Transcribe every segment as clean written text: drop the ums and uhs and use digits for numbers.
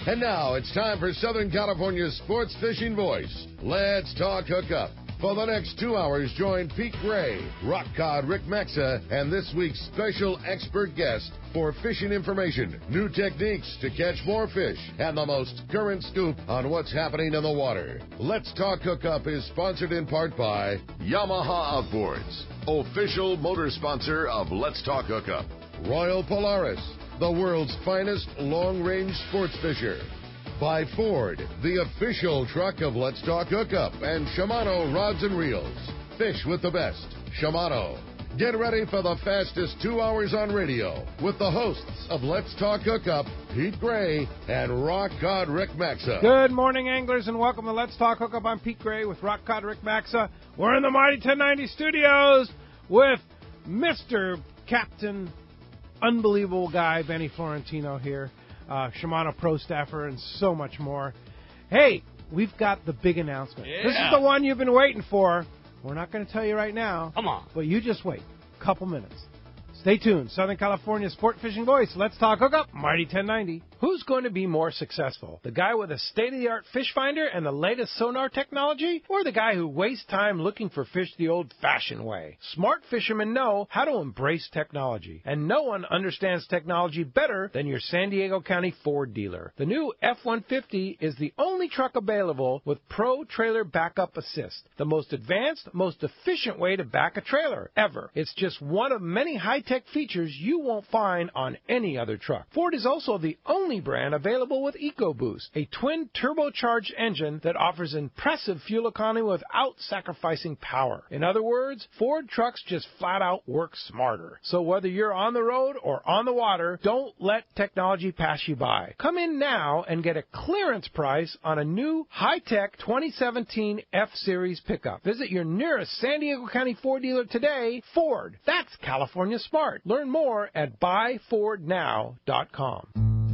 And now it's time for Southern California's sports fishing voice. Let's talk hookup. For the next 2 hours, join Pete Gray, rock cod Rick Maxa, and this week's special expert guest for fishing information, new techniques to catch more fish, and the most current scoop on what's happening in the water. Let's Talk Hookup is sponsored in part by Yamaha Outboards, official motor sponsor of Let's Talk Hookup. Royal Polaris, the world's finest long-range sports fisher. By Ford, the official truck of Let's Talk Hookup, and Shimano Rods and Reels. Fish with the best. Shimano. Get ready for the fastest 2 hours on radio with the hosts of Let's Talk Hookup, Pete Gray and Rock Cod Rick Maxa. Good morning, anglers, and welcome to Let's Talk Hookup. I'm Pete Gray with Rock Cod Rick Maxa. We're in the Mighty 1090 studios with Mr. Captain, unbelievable guy, Benny Florentino here. Shimano Pro staffer, and so much more. Hey, we've got the big announcement. Yeah. This is the one you've been waiting for. We're not going to tell you right now. Come on. But you just wait. Couple minutes. Stay tuned. Southern California sport fishing voice. Let's Talk Hookup. Mighty 1090. Who's going to be more successful? The guy with a state-of-the-art fish finder and the latest sonar technology? Or the guy who wastes time looking for fish the old-fashioned way? Smart fishermen know how to embrace technology. And no one understands technology better than your San Diego County Ford dealer. The new F-150 is the only truck available with Pro Trailer Backup Assist. The most advanced, most efficient way to back a trailer ever. It's just one of many high-tech features you won't find on any other truck. Ford is also the only brand available with EcoBoost, a twin turbocharged engine that offers impressive fuel economy without sacrificing power. In other words, Ford trucks just flat out work smarter. So whether you're on the road or on the water, don't let technology pass you by. Come in now and get a clearance price on a new high-tech 2017 F-Series pickup. Visit your nearest San Diego County Ford dealer today. Ford, that's California smart. Learn more at buyfordnow.com.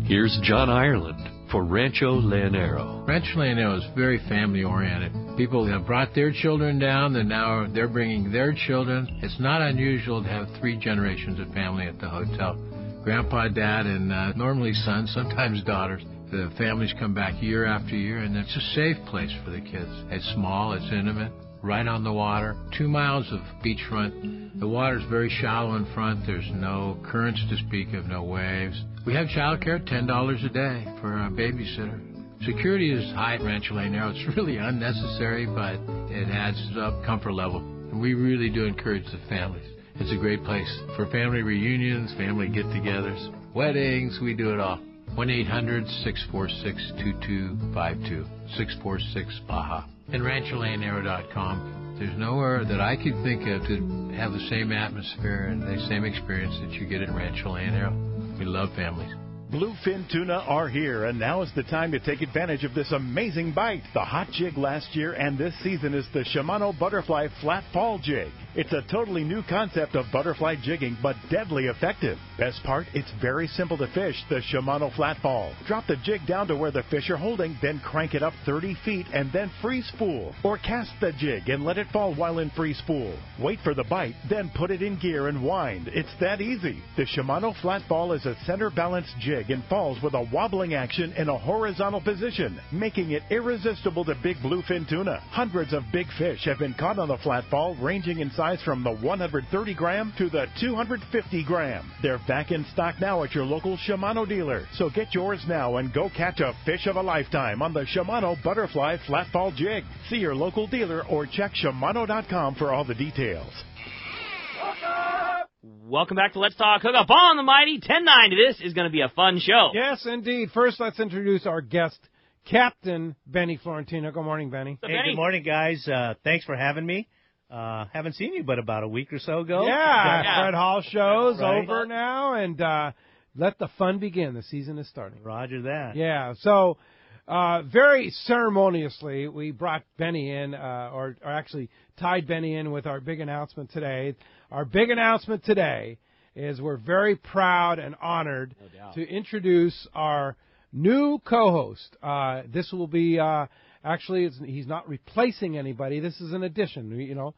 Here's John Ireland for Rancho Leonero. Rancho Leonero is very family-oriented. People have brought their children down, and now they're bringing their children. It's not unusual to have 3 generations of family at the hotel. Grandpa, Dad, and normally sons, sometimes daughters. The families come back year after year, and it's a safe place for the kids. It's small, it's intimate, right on the water, 2 miles of beachfront. The water's very shallow in front. There's no currents to speak of, no waves. We have childcare, $10 a day for a babysitter. Security is high at Rancho Leonero. It's really unnecessary, but it adds up comfort level. And we really do encourage the families. It's a great place for family reunions, family get-togethers, weddings. We do it all. 1-800-646-2252, 646-BAJA. And RanchoLeonero.com. There's nowhere that I could think of to have the same atmosphere and the same experience that you get at Rancho Leonero. We love families. Bluefin tuna are here, and now is the time to take advantage of this amazing bite. The hot jig last year and this season is the Shimano Butterfly Flat Fall Jig. It's a totally new concept of butterfly jigging, but deadly effective. Best part, it's very simple to fish, the Shimano Flat Fall. Drop the jig down to where the fish are holding, then crank it up 30 feet and then free spool. Or cast the jig and let it fall while in free spool. Wait for the bite, then put it in gear and wind. It's that easy. The Shimano Flat Fall is a center balanced jig and falls with a wobbling action in a horizontal position, making it irresistible to big bluefin tuna. Hundreds of big fish have been caught on the Flat Fall, ranging in size from the 130 gram to the 250 gram. They're back in stock now at your local Shimano dealer. So get yours now and go catch a fish of a lifetime on the Shimano Butterfly Flat Fall Jig. See your local dealer or check Shimano.com for all the details. Welcome back to Let's Talk Hookup on the Mighty 1090. This is going to be a fun show. Yes, indeed. First, let's introduce our guest, Captain Benny Florentino. Good morning, Benny. So, Hey, Benny, good morning, guys. Thanks for having me. Haven't seen you but about a week or so ago. Yeah. Fred Hall show's Right. over now, and let the fun begin. The season is starting. Roger that. Yeah, so very ceremoniously, we brought Benny in, or actually tied Benny in with our big announcement today. Our big announcement today is we're very proud and honored to introduce our new co-host. This will be, actually, he's not replacing anybody. This is an addition, you know.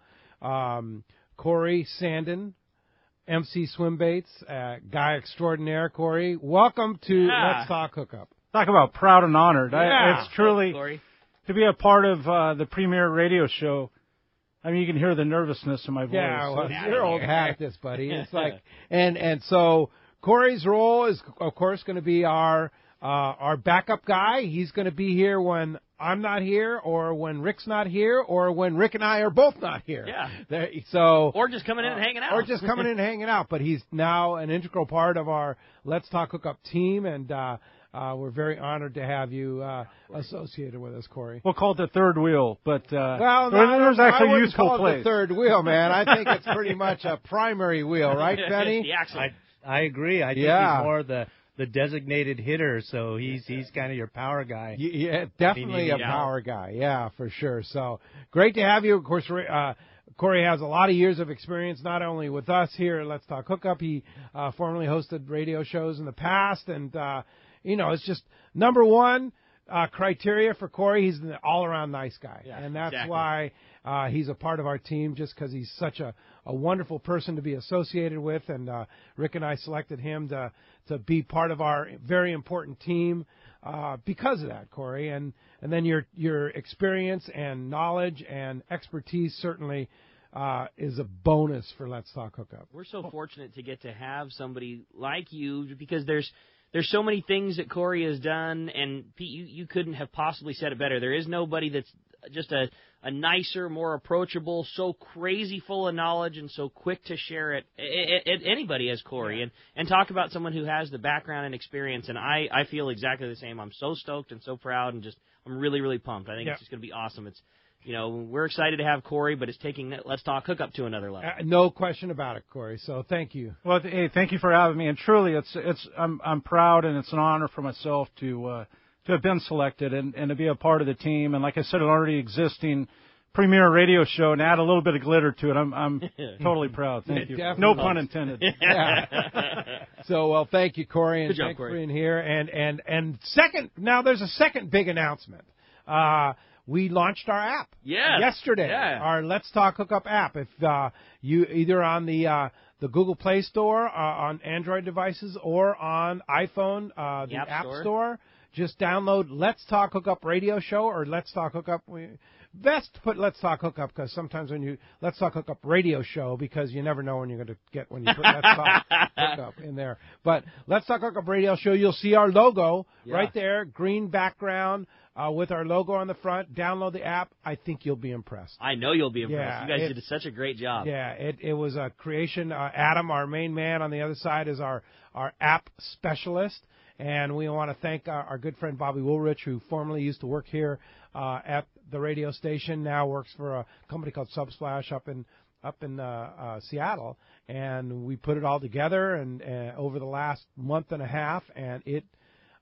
Corey Sandin, MC Swimbaits, guy extraordinaire. Corey, welcome to Let's Talk Hookup. Talk about proud and honored. Yeah. It's truly Corey. to be a part of the premier radio show. I mean, you can hear the nervousness in my voice. Yeah, well, you're old hat at this, buddy. It's like, and so Corey's role is, of course, going to be our backup guy. He's going to be here when I'm not here, or when Rick's not here, or when Rick and I are both not here. Yeah. Or just coming in and hanging out. But he's now an integral part of our Let's Talk Hookup team, and we're very honored to have you associated with us, Corey. We'll call it the third wheel, but well, there's actually I a useful call place. It the third wheel, man. I think it's pretty much a primary wheel, right, Benny? The axle. I agree. I think he's more the designated hitter, so he's kind of your power guy. Yeah, definitely a power guy. Yeah, for sure. So great to have you. Of course, Corey has a lot of years of experience, not only with us here at Let's Talk Hookup. He formerly hosted radio shows in the past, and it's just number one criteria for Corey. He's an all-around nice guy, and that's why he's a part of our team, just because he's such a wonderful person to be associated with. And Rick and I selected him to be part of our very important team because of that, Corey. And then your experience and knowledge and expertise certainly is a bonus for Let's Talk Hookup. We're so fortunate to get to have somebody like you, because there's so many things that Corey has done, and Pete, you couldn't have possibly said it better. There is nobody that's just a nicer, more approachable, so crazy full of knowledge and so quick to share it anybody as Corey, and talk about someone who has the background and experience. And I feel exactly the same. I'm so stoked and so proud, and I'm really, really pumped. I think it's just going to be awesome. It's we're excited to have Corey, but it's taking Let's Talk Hookup to another level. No question about it, Corey. So thank you. Well, hey, thank you for having me. And truly, I'm proud, and it's an honor for myself to have been selected and to be a part of the team. And like I said, an already existing premier radio show, and add a little bit of glitter to it. I'm totally proud. Thank you. No pun intended. So, well, thank you, Corey, and Good job, thanks Corey. for being here. And second, now there's a second big announcement. We launched our app yesterday. Yeah. Our Let's Talk Hookup app. If you either on the Google Play Store on Android devices or on iPhone, the App Store, just download Let's Talk Hookup Radio Show or Let's Talk Hookup. Best to put Let's Talk Hookup, because sometimes when you Let's Talk Hookup Radio Show, because you never know when you're going to get when you put Let's Talk Hookup in there. But Let's Talk Hookup Radio Show, you'll see our logo right there, green background with our logo on the front. Download the app. I think you'll be impressed. I know you'll be impressed. Yeah, you guys did such a great job. Yeah, it was a creation. Adam, our main man on the other side, is our app specialist. And we want to thank our good friend Bobby Woolrich, who formerly used to work here at the radio station, now works for a company called Subsplash up in Seattle. And we put it all together and over the last month and a half, and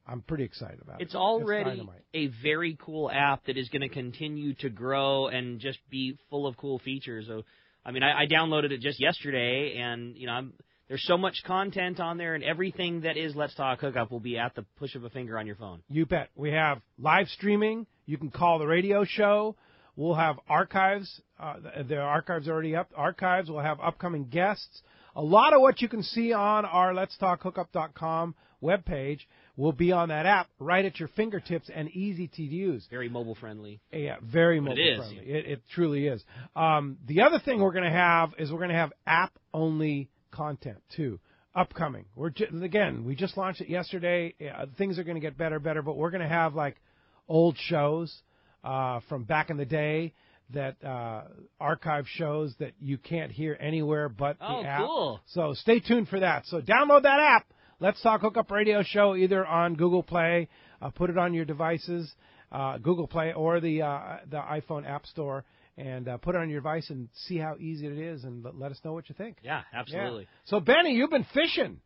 I'm pretty excited about it. It's already a very cool app that is going to continue to grow and just be full of cool features. So, I mean, I downloaded it just yesterday, and there's so much content on there, and everything that is Let's Talk Hookup will be at the push of a finger on your phone. You bet. We have live streaming. You can call the radio show. We'll have archives. The archives are already up. Archives. We'll have upcoming guests. A lot of what you can see on our letstalkhookup.com webpage will be on that app right at your fingertips and easy to use. Very mobile friendly. Yeah, very mobile friendly. It truly is. The other thing we're going to have is we're going to have app-only content, too, upcoming. We just launched it yesterday. Things are going to get better, but we're going to have, like, old shows from back in the day, that archive shows that you can't hear anywhere but the app. Oh, cool. So stay tuned for that. So download that app, Let's Talk Hookup Radio Show, either on Google Play, put it on your devices, Google Play, or the iPhone App Store, and put it on your device and see how easy it is, and let us know what you think. Yeah, absolutely. Yeah. So, Benny, you've been fishing.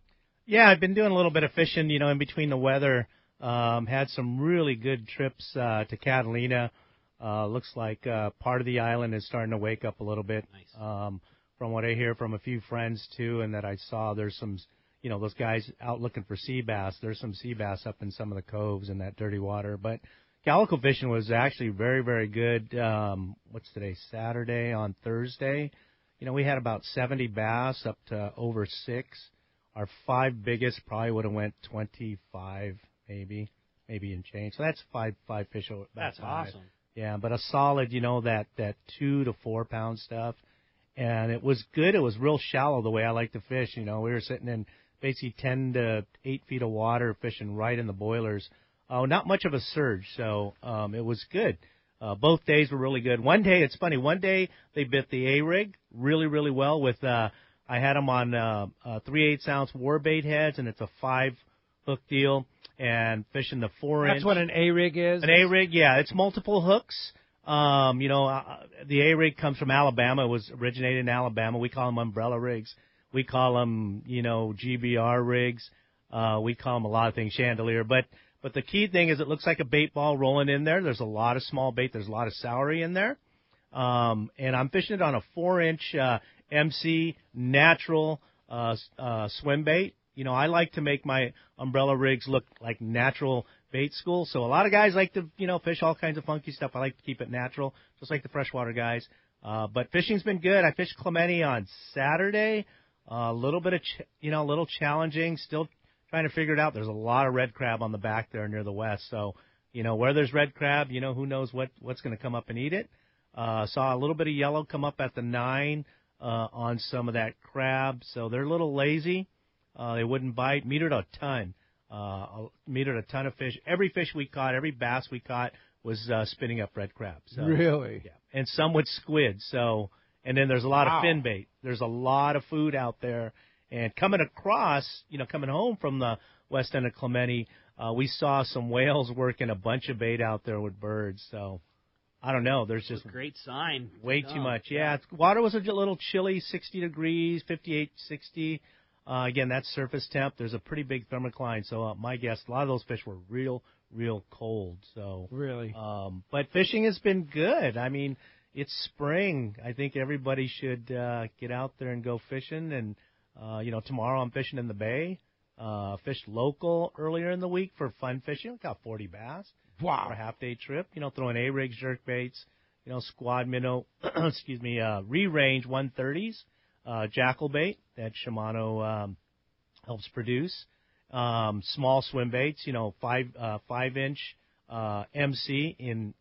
Yeah, I've been doing a little bit of fishing, in between the weather. Had some really good trips to Catalina. Looks like part of the island is starting to wake up a little bit. Nice. From what I hear from a few friends, too, and that I saw, there's some, those guys out looking for sea bass. There's some sea bass up in some of the coves in that dirty water. But calico fishing was actually very, very good. What's today? Saturday. On Thursday, we had about 70 bass up to over 6. Our 5 biggest probably would have went 25 maybe. maybe and change. So that's five fish. That's five. awesome. Yeah, but a solid, that 2 to 4 pound stuff. And it was good. It was real shallow the way I like to fish. We were sitting in basically 10 to 8 feet of water fishing right in the boilers. Not much of a surge, so it was good. Both days were really good. One day, it's funny, one day they bit the A-rig really, really well with, I had them on 3/8 ounce warbait heads, and it's a 5-hook deal, and fishing the 4-inch. That's what an A-rig is? An A-rig, yeah. It's multiple hooks. The A-rig comes from Alabama. It was originated in Alabama. We call them umbrella rigs. We call them, GBR rigs. We call them a lot of things, chandelier. But the key thing is it looks like a bait ball rolling in there. There's a lot of small bait. There's a lot of celery in there. And I'm fishing it on a 4-inch MC natural swim bait. I like to make my umbrella rigs look like natural bait school. So a lot of guys like to, fish all kinds of funky stuff. I like to keep it natural, just like the freshwater guys. But fishing's been good. I fished Clemente on Saturday. A little bit of, a little challenging. Still trying to figure it out. There's a lot of red crab on the back there near the west. So, where there's red crab, who knows what's going to come up and eat it. Saw a little bit of yellow come up at the 9 on some of that crab. So they're a little lazy. They wouldn't bite. Metered a ton. Metered a ton of fish. Every fish we caught, every bass we caught was spitting up red crab. So, really? Yeah. And some with squid. So, and then there's a lot of fin bait. There's a lot of food out there. And coming across, coming home from the west end of Clemente, we saw some whales working a bunch of bait out there with birds. So, I don't know. There's just a great sign. Way too much. Yeah. Water was a little chilly, 60 degrees, 58, 60. Again, that's surface temp. There's a pretty big thermocline. So my guess, a lot of those fish were real cold. So really, but fishing has been good. I mean, it's spring. I think everybody should get out there and go fishing. And tomorrow I'm fishing in the bay. Fished local earlier in the week for fun fishing. Got 40 bass. Wow. For a half day trip. Throwing A-rigs, jerk baits. Squad minnow. Excuse me. Re-range 130s. Jackal bait that Shimano helps produce. Small swim baits. 5-inch MC in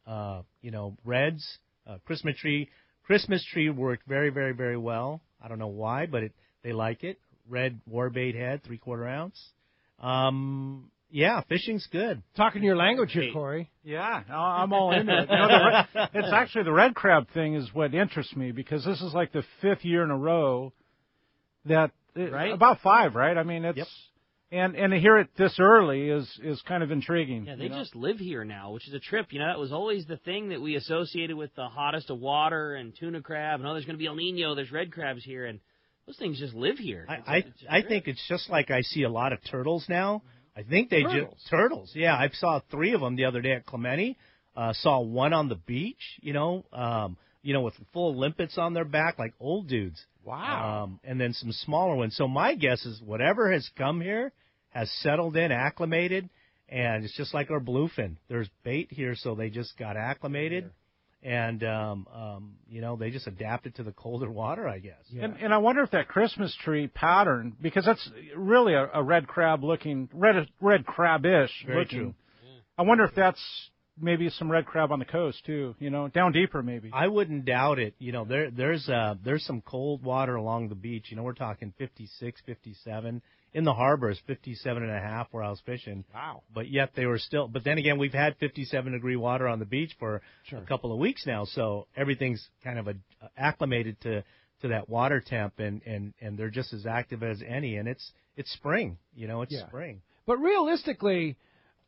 reds. Christmas tree worked very, very, very well. I don't know why, but they like it. Red warbait head, 3/4 ounce. Yeah, fishing's good. Talking your language here, Corey. Yeah, I'm all into it. It's actually the red crab thing is what interests me because this is like the 5th year in a row that right? About 5, right? I mean, it's and to hear it this early is kind of intriguing. Yeah, they just live here now, which is a trip. That was always the thing that we associated with the hottest of water and tuna crab. And there's going to be El Nino. There's red crabs here, and those things just live here. I think it's just like I see a lot of turtles now. I think they turtles. Yeah, I saw 3 of them the other day at Clemente. Saw one on the beach. With full limpets on their back, like old dudes. Wow. And then some smaller ones. So my guess is whatever has come here has settled in, acclimated, and it's just like our bluefin. There's bait here, so they just got acclimated. And, they just adapted to the colder water, I guess. Yeah. And I wonder if that Christmas tree pattern, because that's really a red crab-ish Very looking. true. I wonder if that's maybe some red crab on the coast, too, down deeper maybe. I wouldn't doubt it. There's some cold water along the beach. We're talking 56, 57. In the harbor is 57.5 where I was fishing. Wow. But yet they were still, but then again, we've had 57-degree water on the beach for a couple of weeks now, so everything's kind of acclimated to that water temp, and they're just as active as any, and it's spring, it's spring. But realistically,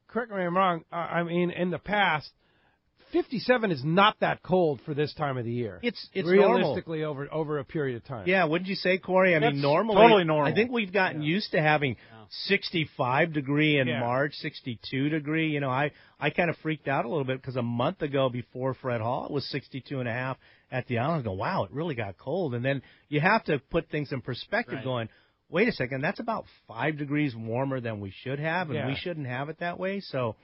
correct me if I'm wrong, I mean, in the past, 57 is not that cold for this time of the year. It's realistically normal. over a period of time. Yeah, wouldn't you say, Corey? I mean, normally, totally normal. I think we've gotten used to having 65 degree in March, 62 degree. I kind of freaked out a little bit because a month ago before Fred Hall, it was 62.5 at the island. I go, wow, it really got cold. And then you have to put things in perspective going, wait a second, that's about 5 degrees warmer than we should have, and we shouldn't have it that way. So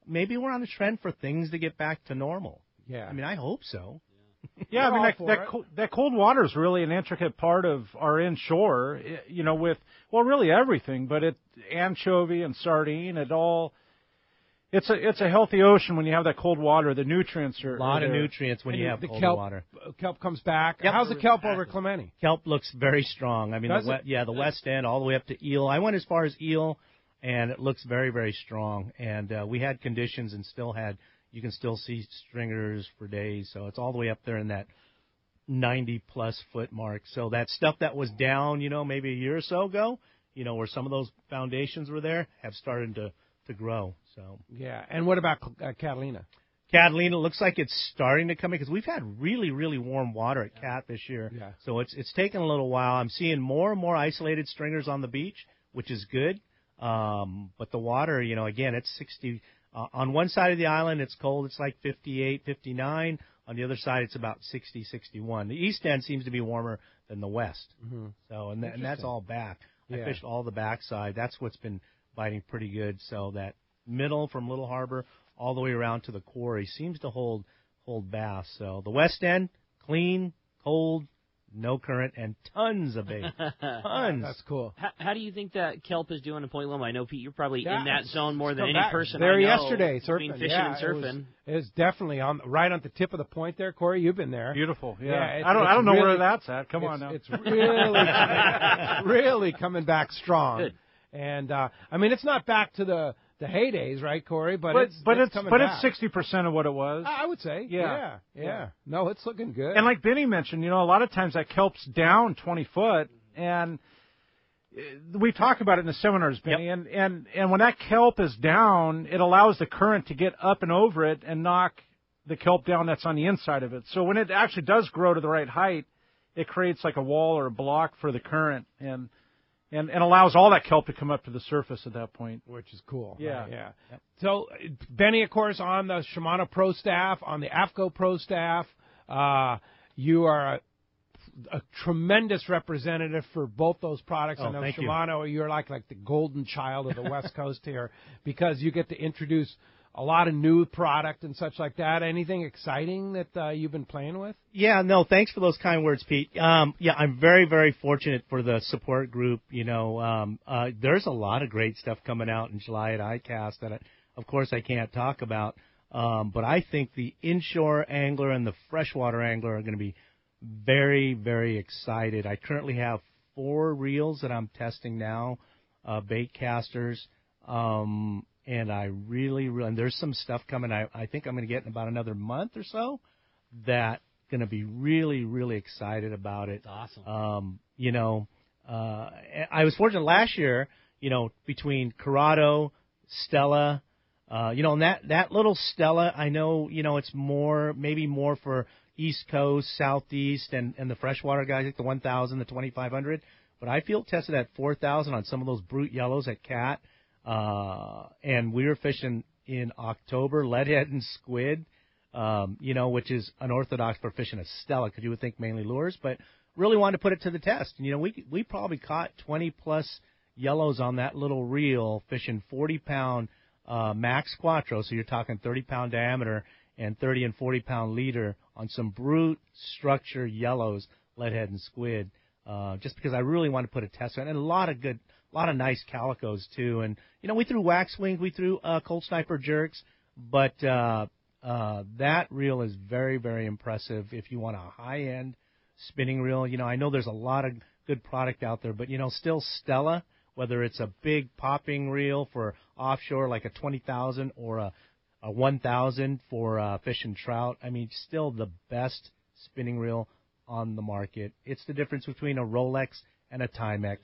maybe we're on a trend for things to get back to normal. Yeah. I mean, I hope so. Yeah, I mean, that cold water is really an intricate part of our inshore, with, really everything, but anchovy and sardine, it's a healthy ocean when you have that cold water. The nutrients are a lot of there. nutrients when you have cold kelp, water. Kelp comes back. Yep. How's the kelp over Clemente? Kelp looks very strong. I mean, the West End all the way up to Eel. I went as far as Eel, and it looks very, very strong. And we had conditions and you can still see stringers for days. So it's all the way up there in that 90-plus foot mark. So that stuff that was down, maybe a year or so ago, where some of those foundations were there, have started to grow. So yeah. And what about Catalina? Catalina looks like it's starting to come in because we've had really, really warm water at Cat this year. Yeah. So it's taken a little while. I'm seeing more and more isolated stringers on the beach, which is good. But the water, again, it's 60. On one side of the island, it's cold. It's like 58, 59. On the other side, it's about 60, 61. The east end seems to be warmer than the west. Mm-hmm. So, and that's all back. Yeah. I fished all the backside. That's what's been biting pretty good. So that middle from Little Harbor all the way around to the quarry seems to hold bass. So the west end, clean, cold, no current, and tons of bait. Tons. That's cool. How do you think that kelp is doing in Point Loma? I know, Pete, you're probably in that zone more than any person there I know. yesterday, between surfing. fishing and surfing. It was definitely right on the tip of the point there, Corey. You've been there. Beautiful. Yeah. I don't know really, where that's at. Come on now. It's really coming back strong. Good. And it's not back to the heydays, right, Corey? But it's 60% of what it was. I would say. Yeah. No, it's looking good. And like Benny mentioned, a lot of times that kelp's down 20 foot, and we talk about it in the seminars, Benny. Yep. And when that kelp is down, it allows the current to get up and over it and knock the kelp down that's on the inside of it. So when it actually does grow to the right height, it creates like a wall or a block for the current and allows all that kelp to come up to the surface at that point. Which is cool. Yeah. Yep. So, Benny, of course, on the Shimano Pro staff, on the AFCO Pro staff, you are a tremendous representative for both those products. Oh, I know thank Shimano, you're like the golden child of the West Coast here because you get to introduce a lot of new product and such like that. Anything exciting that you've been playing with? Yeah, no, thanks for those kind words, Pete. I'm very, very fortunate for the support group. There's a lot of great stuff coming out in July at ICAST that, of course, I can't talk about. But I think the inshore angler and the freshwater angler are going to be very, very excited. I currently have 4 reels that I'm testing now, bait casters. And I really, and there's some stuff coming. I think I'm going to get in about another month or so that going to be really, really excited about it. That's awesome. I was fortunate last year, between Corrado, Stella, and that little Stella, I know, it's maybe more for East Coast, Southeast, and the freshwater guys, like the 1,000, the 2,500. But I field tested at 4,000 on some of those brute yellows at Cat. And we were fishing in October, leadhead and squid, which is unorthodox for fishing a Stella because you would think mainly lures, but really wanted to put it to the test. And, we probably caught 20-plus yellows on that little reel fishing 40-pound max quattro, so you're talking 30-pound diameter and 30 and 40-pound leader on some brute structure yellows, leadhead and squid, just because I really wanted to put a test on it. And a lot of nice calicos, too. And, we threw wax wings, we threw cold sniper jerks, but that reel is very, very impressive if you want a high-end spinning reel. I know there's a lot of good product out there, but, still Stella, whether it's a big popping reel for offshore like a 20,000 or a 1,000 for fish and trout, still the best spinning reel on the market. It's the difference between a Rolex and a Timex.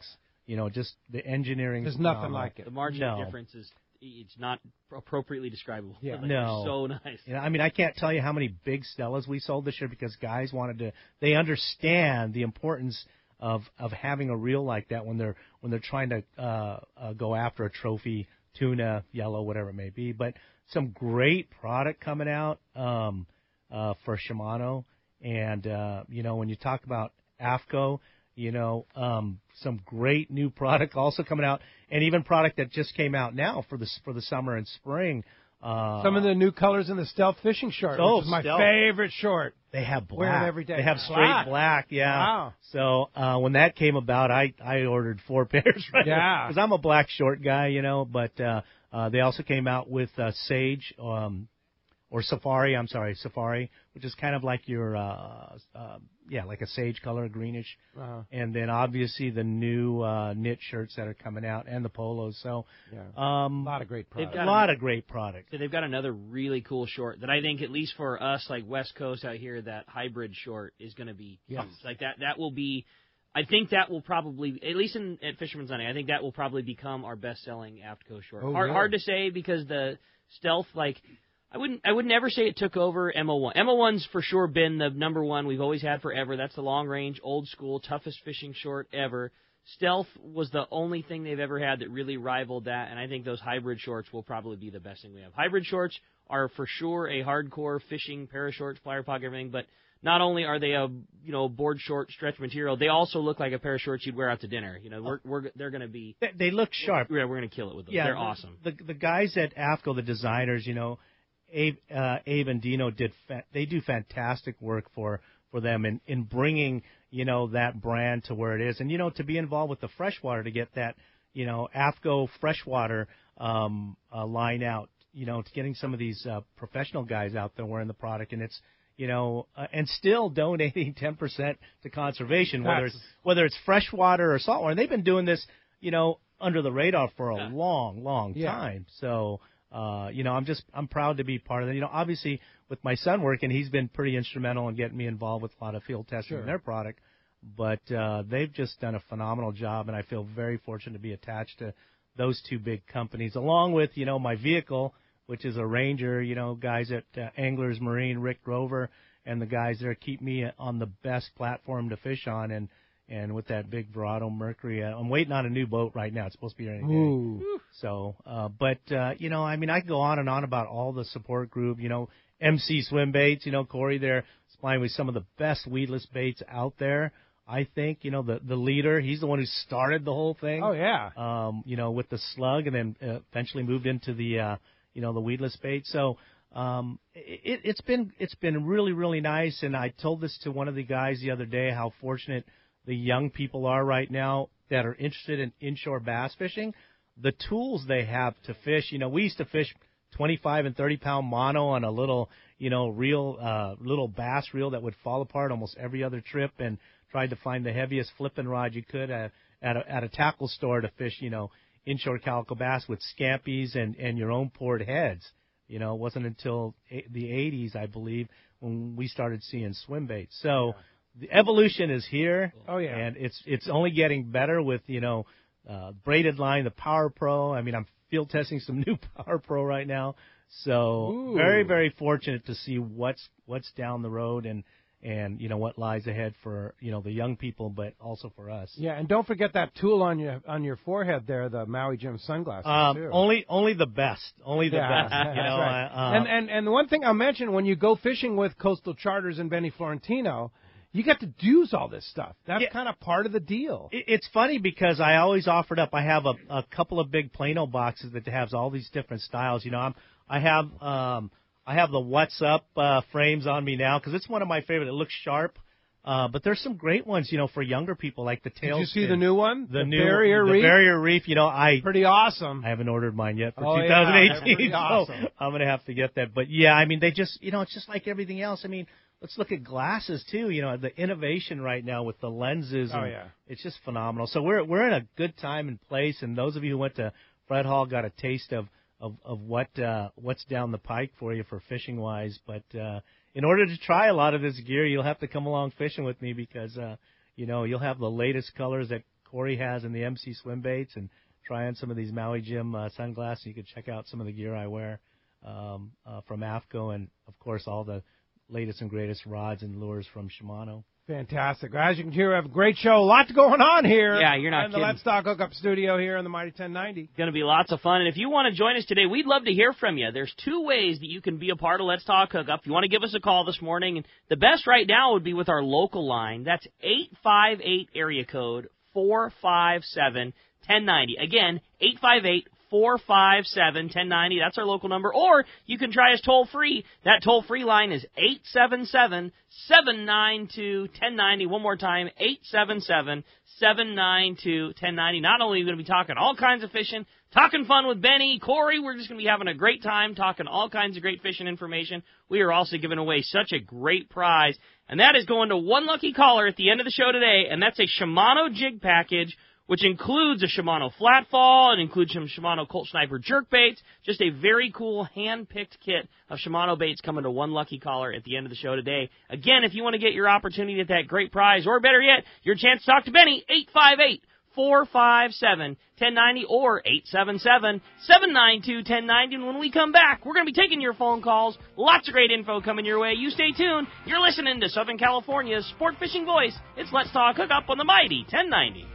Just the engineering. There's nothing like it. The margin of difference it's not appropriately describable. Yeah. No. It's so nice. I can't tell you how many big Stellas we sold this year because guys they understand the importance of having a reel like that when they're trying to go after a trophy tuna, yellow, whatever it may be. But some great product coming out for Shimano. And, when you talk about AFCO, some great new product also coming out, and even product that just came out now for the summer and spring. Some of the new colors in the Stealth fishing short, which is my favorite short. They have black. Wear it every day. They have straight black, yeah. Wow. So when that came about, I ordered 4 pairs, right? Yeah. Because I'm a black short guy, but They also came out with Sage, or Safari, which is kind of like your, like a sage color, greenish. Uh-huh. And then obviously the new knit shirts that are coming out and the polos. So, a lot of great products. So they've got another really cool short that I think, at least for us, like West Coast out here, that hybrid short is going to be huge. Like that will be, I think that will probably, at least at Fisherman's Landing, I think that will probably become our best-selling Aftco short. Hard to say because the Stealth, I would never say it took over MO1. MO1's for sure been the number one we've always had forever. That's the long-range, old-school, toughest fishing short ever. Stealth was the only thing they've ever had that really rivaled that, and I think those hybrid shorts will probably be the best thing we have. Hybrid shorts are for sure a hardcore fishing pair of shorts, flyer pocket, everything, but not only are they a board short stretch material, they also look like a pair of shorts you'd wear out to dinner. They're going to be. They look sharp. Yeah, we're going to kill it with them. Yeah, they're awesome. The guys at Aftco, the designers, Abe and Dino they do fantastic work for them in bringing that brand to where it is, and to be involved with the freshwater to get that Aftco freshwater line out, to getting some of these professional guys out there wearing the product, and it's and still donating 10% to conservation, whether it's freshwater or saltwater. And they've been doing this under the radar for a long time. So. I'm proud to be part of that. Obviously with my son working, he's been pretty instrumental in getting me involved with a lot of field testing in their product. But they've just done a phenomenal job, and I feel very fortunate to be attached to those two big companies, along with my vehicle, which is a Ranger. Guys at Anglers Marine, Rick Grover, and the guys there keep me on the best platform to fish on. And with that big Verado Mercury, I'm waiting on a new boat right now. It's supposed to be any day. So, I could go on and on about all the support group, MC Swim Baits, Corey there supplying with some of the best weedless baits out there. I think, the leader, he's the one who started the whole thing. Oh, yeah. With the slug, and then eventually moved into the, the weedless bait. So, it's been really, really nice. And I told this to one of the guys the other day, how fortunate the young people are right now that are interested in inshore bass fishing. The tools they have to fish, we used to fish 25 and 30 pound mono on a little, reel, little bass reel that would fall apart almost every other trip, and tried to find the heaviest flipping rod you could at a tackle store to fish, inshore calico bass with scampies and your own poured heads. It wasn't until the 80s, I believe, when we started seeing swim baits. So, the evolution is here, and it's only getting better with braided line, the Power Pro. I mean, I'm field testing some new Power Pro right now, so very, very fortunate to see what's down the road and what lies ahead for the young people, but also for us. Yeah, and don't forget that tool on your forehead there, the Maui Jim sunglasses too. Only the best, best. Right. And the one thing I'll mention, when you go fishing with Coastal Charters and Benny Florentino, you get to use all this stuff. That's kind of part of the deal. It's funny because I always offered up. I have a couple of big Plano boxes that has all these different styles. I have the What's Up frames on me now because it's one of my favorite. It looks sharp. But there's some great ones, for younger people, like the tail. Did you see the new one? The new Barrier Reef? The Barrier Reef, pretty awesome. I haven't ordered mine yet for 2018. Awesome. So I'm going to have to get that. But yeah, they just, it's just like everything else. Let's look at glasses too. The innovation right now with the lenses. It's just phenomenal. So we're in a good time and place. And those of you who went to Fred Hall got a taste of what's down the pike for you for fishing wise. But in order to try a lot of this gear, you'll have to come along fishing with me because you'll have the latest colors that Corey has in the MC swim baits, and try on some of these Maui Jim sunglasses. You can check out some of the gear I wear from Aftco, and of course all the latest and greatest rods and lures from Shimano. Fantastic. As you can hear, we have a great show. A lot going on here. Yeah, you're not in kidding. the Let's Talk Hookup studio here in the Mighty 1090. Going to be lots of fun. And if you want to join us today, we'd love to hear from you. There's two ways that you can be a part of Let's Talk Hookup. If you want to give us a call this morning, and the best right now would be with our local line. That's 858 area code 457-1090. Again, 858-457-1090. That's our local number. Or you can try us toll-free. That toll-free line is 877-792-1090. One more time, 877-792-1090. Not only are we going to be talking all kinds of fishing, talking fun with Benny, Corey. We're just going to be having a great time talking all kinds of great fishing information. We are also giving away such a great prize, and that is going to one lucky caller at the end of the show today, and that's a Shimano jig package, which includes a Shimano flatfall, and includes some Shimano Colt Sniper jerk baits, just a very cool hand-picked kit of Shimano baits coming to one lucky caller at the end of the show today. Again, if you want to get your opportunity at that great prize, or better yet, your chance to talk to Benny, 858-457-1090 or 877-792-1090. And when we come back, we're going to be taking your phone calls. Lots of great info coming your way. You stay tuned. You're listening to Southern California's sport fishing voice. It's Let's Talk Hookup on the Mighty 1090.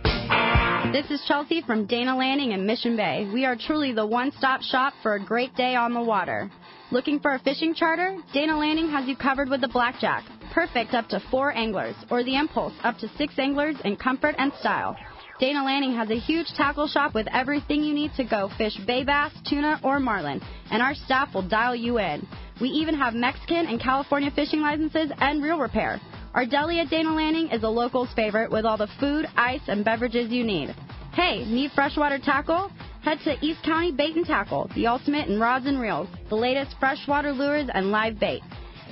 This is Chelsea from Dana Landing in Mission Bay. We are truly the one-stop shop for a great day on the water. Looking for a fishing charter? Dana Landing has you covered with the Blackjack. Perfect up to 4 anglers, or the Impulse up to 6 anglers in comfort and style. Dana Landing has a huge tackle shop with everything you need to go fish bay bass, tuna, or marlin, and our staff will dial you in. We even have Mexican and California fishing licenses and reel repair. Our deli at Dana Landing is a local's favorite with all the food, ice, and beverages you need. Hey, need freshwater tackle? Head to East County Bait and Tackle, the ultimate in rods and reels, the latest freshwater lures and live bait.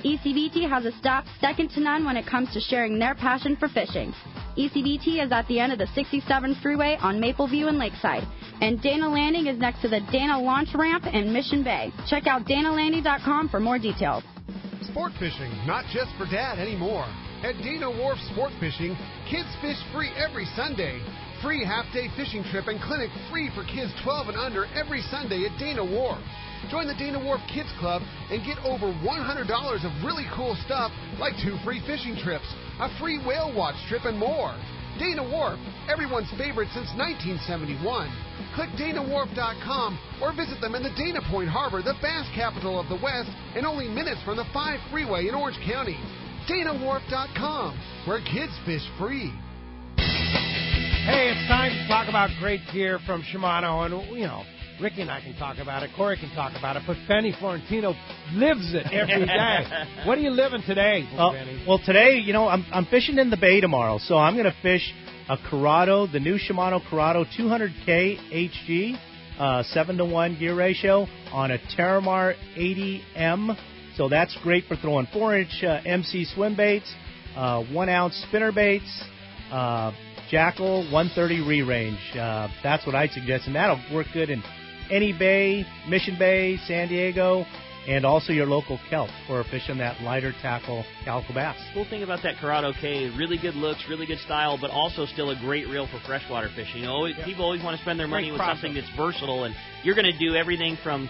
ECBT has a staff second to none when it comes to sharing their passion for fishing. ECBT is at the end of the 67 freeway on Mapleview and Lakeside, and Dana Landing is next to the Dana Launch Ramp in Mission Bay. Check out danalanding.com for more details. Sport fishing, not just for Dad anymore. At Dana Wharf Sport Fishing, kids fish free every Sunday. Free half-day fishing trip and clinic free for kids 12 and under every Sunday at Dana Wharf. Join the Dana Wharf Kids Club and get over $100 of really cool stuff like 2 free fishing trips, a free whale watch trip, and more. Dana Wharf, everyone's favorite since 1971. Click DanaWharf.com or visit them in the Dana Point Harbor, the bass capital of the West, and only minutes from the 5 freeway in Orange County. DanaWharf.com, where kids fish free. Hey, it's time to talk about great gear from Shimano, and, Ricky and I can talk about it, Corey can talk about it, but Benny Florentino lives it every day. What are you living today, Benny? Well, today, I'm fishing in the bay tomorrow, so I'm going to fish a Corrado, the new Shimano Corrado 200K HG, 7-to-1 gear ratio on a Terramar 80M. So that's great for throwing 4-inch MC swim baits, 1-ounce spinner baits, Jackal 130 re-range. That's what I'd suggest, and that'll work good in any bay, Mission Bay, San Diego, and also your local kelp for fishing that lighter tackle calico bass. Cool thing about that Corrado K, really good looks, really good style, but also still a great reel for freshwater fishing. People always want to spend their money with something that's versatile, and you're going to do everything from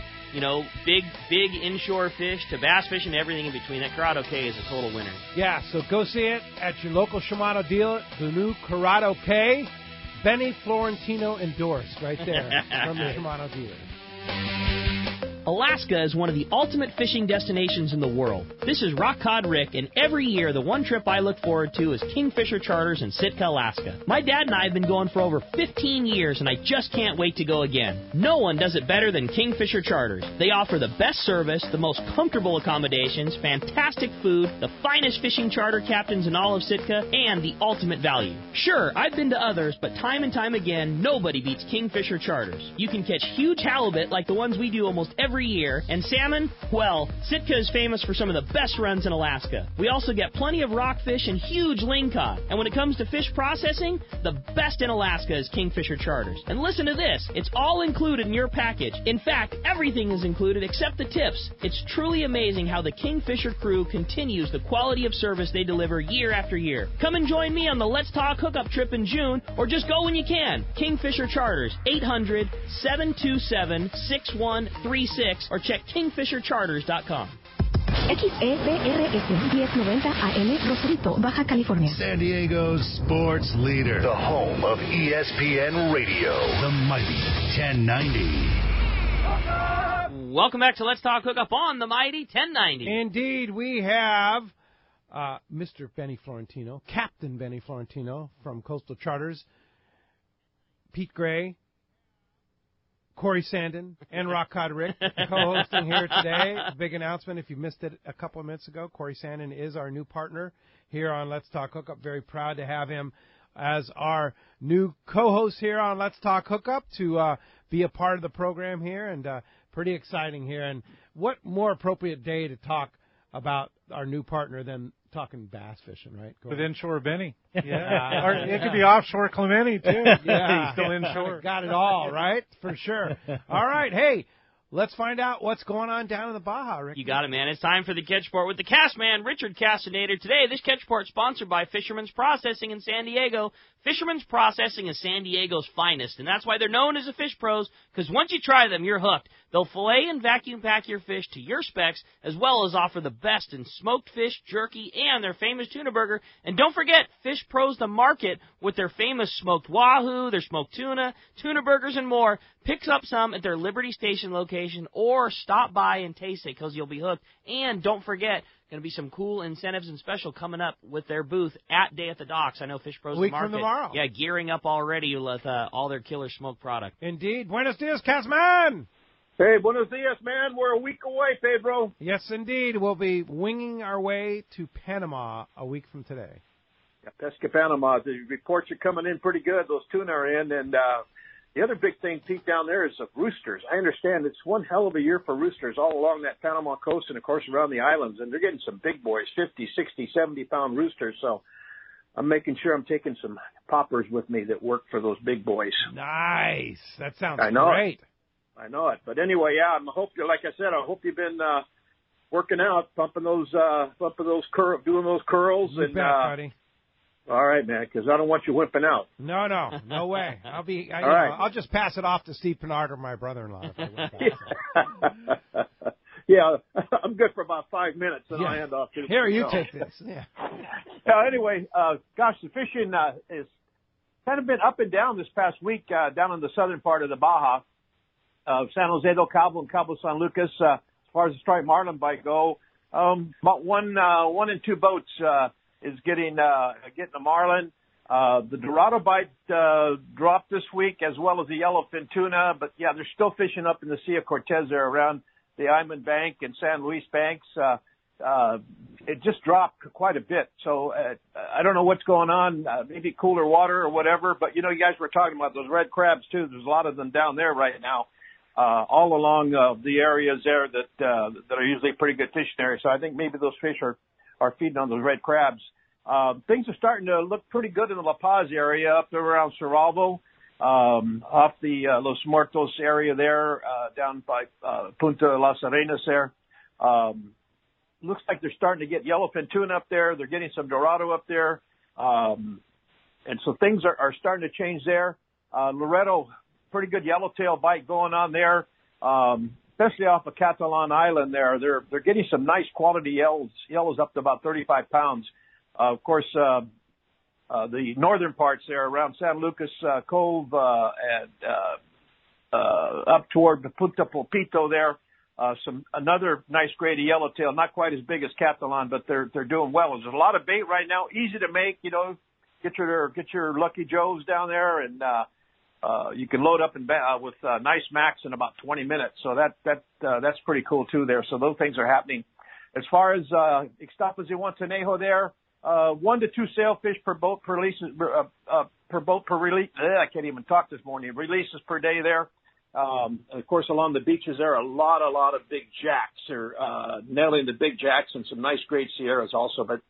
big inshore fish to bass fishing, everything in between. That Corrado K is a total winner. Yeah, so go see it at your local Shimano dealer, the new Corrado K. Benny Florentino endorsed right there from the Shimano dealer. Alaska is one of the ultimate fishing destinations in the world. This is Rock Cod Rick, and every year the one trip I look forward to is Kingfisher Charters in Sitka, Alaska. My dad and I have been going for over 15 years, and I just can't wait to go again. No one does it better than Kingfisher Charters. They offer the best service, the most comfortable accommodations, fantastic food, the finest fishing charter captains in all of Sitka, and the ultimate value. Sure, I've been to others, but time and time again, nobody beats Kingfisher Charters. You can catch huge halibut like the ones we do almost every year, and salmon, well, Sitka is famous for some of the best runs in Alaska. We also get plenty of rockfish and huge lingcod. And when it comes to fish processing, the best in Alaska is Kingfisher Charters. And listen to this, it's all included in your package. In fact, everything is included except the tips. It's truly amazing how the Kingfisher crew continues the quality of service they deliver year after year. Come and join me on the Let's Talk Hookup trip in June, or just go when you can. Kingfisher Charters, 800-727-6136, or check kingfishercharters.com. XEBRS 1090 AM, Rosarito, Baja California. San Diego's sports leader. The home of ESPN Radio. The mighty 1090. Welcome back to Let's Talk Hookup on the mighty 1090. Indeed, we have Mr. Benny Florentino, Captain Benny Florentino from Coastal Charters, Pete Gray, Corey Sandin, and Rock Cod Rick co-hosting here today. Big announcement if you missed it a couple of minutes ago. Corey Sandin is our new partner here on Let's Talk Hookup. Very proud to have him as our new co-host here on Let's Talk Hookup to be a part of the program here, and pretty exciting here. And what more appropriate day to talk about our new partner than talking bass fishing, right? With inshore Benny. Yeah. Or it could be offshore Clemente, too. Yeah. He's still inshore. Got it all, right? For sure. All right. Hey, let's find out what's going on down in the Baja, Rick. You got it, man. It's time for the Catch Report with the cast man, Richard Castanedator. Today, this Catch Report is sponsored by Fisherman's Processing in San Diego. Fisherman's Processing is San Diego's finest, and that's why they're known as the Fish Pros, because once you try them, you're hooked. They'll fillet and vacuum pack your fish to your specs, as well as offer the best in smoked fish, jerky, and their famous tuna burger. And don't forget, Fish Pros the market with their famous smoked wahoo, their smoked tuna, tuna burgers, and more. Pick up some at their Liberty Station location or stop by and taste it because you'll be hooked. And don't forget, going to be some cool incentives and special coming up with their booth at Day at the Docks. I know Fish Pros a week the market. From tomorrow. Yeah, gearing up already with all their killer smoke product. Indeed. Buenos dias, Castman. Hey, buenos dias, man. We're a week away, Pedro. Yes, indeed. We'll be winging our way to Panama a week from today. Yeah, Pesca Panama. The reports are coming in pretty good. Those tuna are in. And the other big thing, Pete, down there is the roosters. I understand it's one hell of a year for roosters all along that Panama coast and, of course, around the islands. And they're getting some big boys, 50, 60, 70-pound roosters. So I'm making sure I'm taking some poppers with me that work for those big boys. Nice. That sounds great. I know it. But anyway, yeah, I hope you, like I said, I hope you've been working out, pumping those curls, doing those curls. You bet, buddy. All right, man, because I don't want you wimping out. No way. I'll just pass it off to Steve Pinard or my brother-in-law. If I wimp out, yeah, I'm good for about 5 minutes, and I'll hand off to Here, you take this. Yeah. Anyway, gosh, the fishing is kind of been up and down this past week down in the southern part of the Baja. San Jose del Cabo and Cabo San Lucas, as far as the striped marlin bite go, about one and two boats is getting a marlin. The Dorado bite dropped this week, as well as the yellowfin tuna. But yeah, they're still fishing up in the Sea of Cortez there around the Iman Bank and San Luis Banks. It just dropped quite a bit. So I don't know what's going on. Maybe cooler water or whatever. But you guys were talking about those red crabs too. There's a lot of them down there right now. All along the areas there that are usually pretty good fishing areas. So I think maybe those fish are feeding on those red crabs. Things are starting to look pretty good in the La Paz area up there around Cerralvo, off the Los Muertos area there, down by Punta Las Arenas there. Looks like they're starting to get yellowfin tuna up there. They're getting some Dorado up there. And so things are starting to change there. Loreto, pretty good yellowtail bite going on there, especially off of Catalan Island there. They're getting some nice quality yellows up to about 35 pounds. Of course, the northern parts there around San Lucas Cove and up toward the Punta Pulpito there, another nice grade of yellowtail, not quite as big as Catalan, but they're doing well. There's a lot of bait right now, easy to make. Get your Lucky Joes down there and. You can load up with nice max in about 20 minutes. So that's pretty cool too there. So those things are happening. As far as Ixtapas y Guantanejo there, 1 to 2 sailfish per boat per release. I can't even talk this morning. Releases per day there. Of course, along the beaches there, a lot of big jacks are nailing the big jacks and some nice great Sierras also. But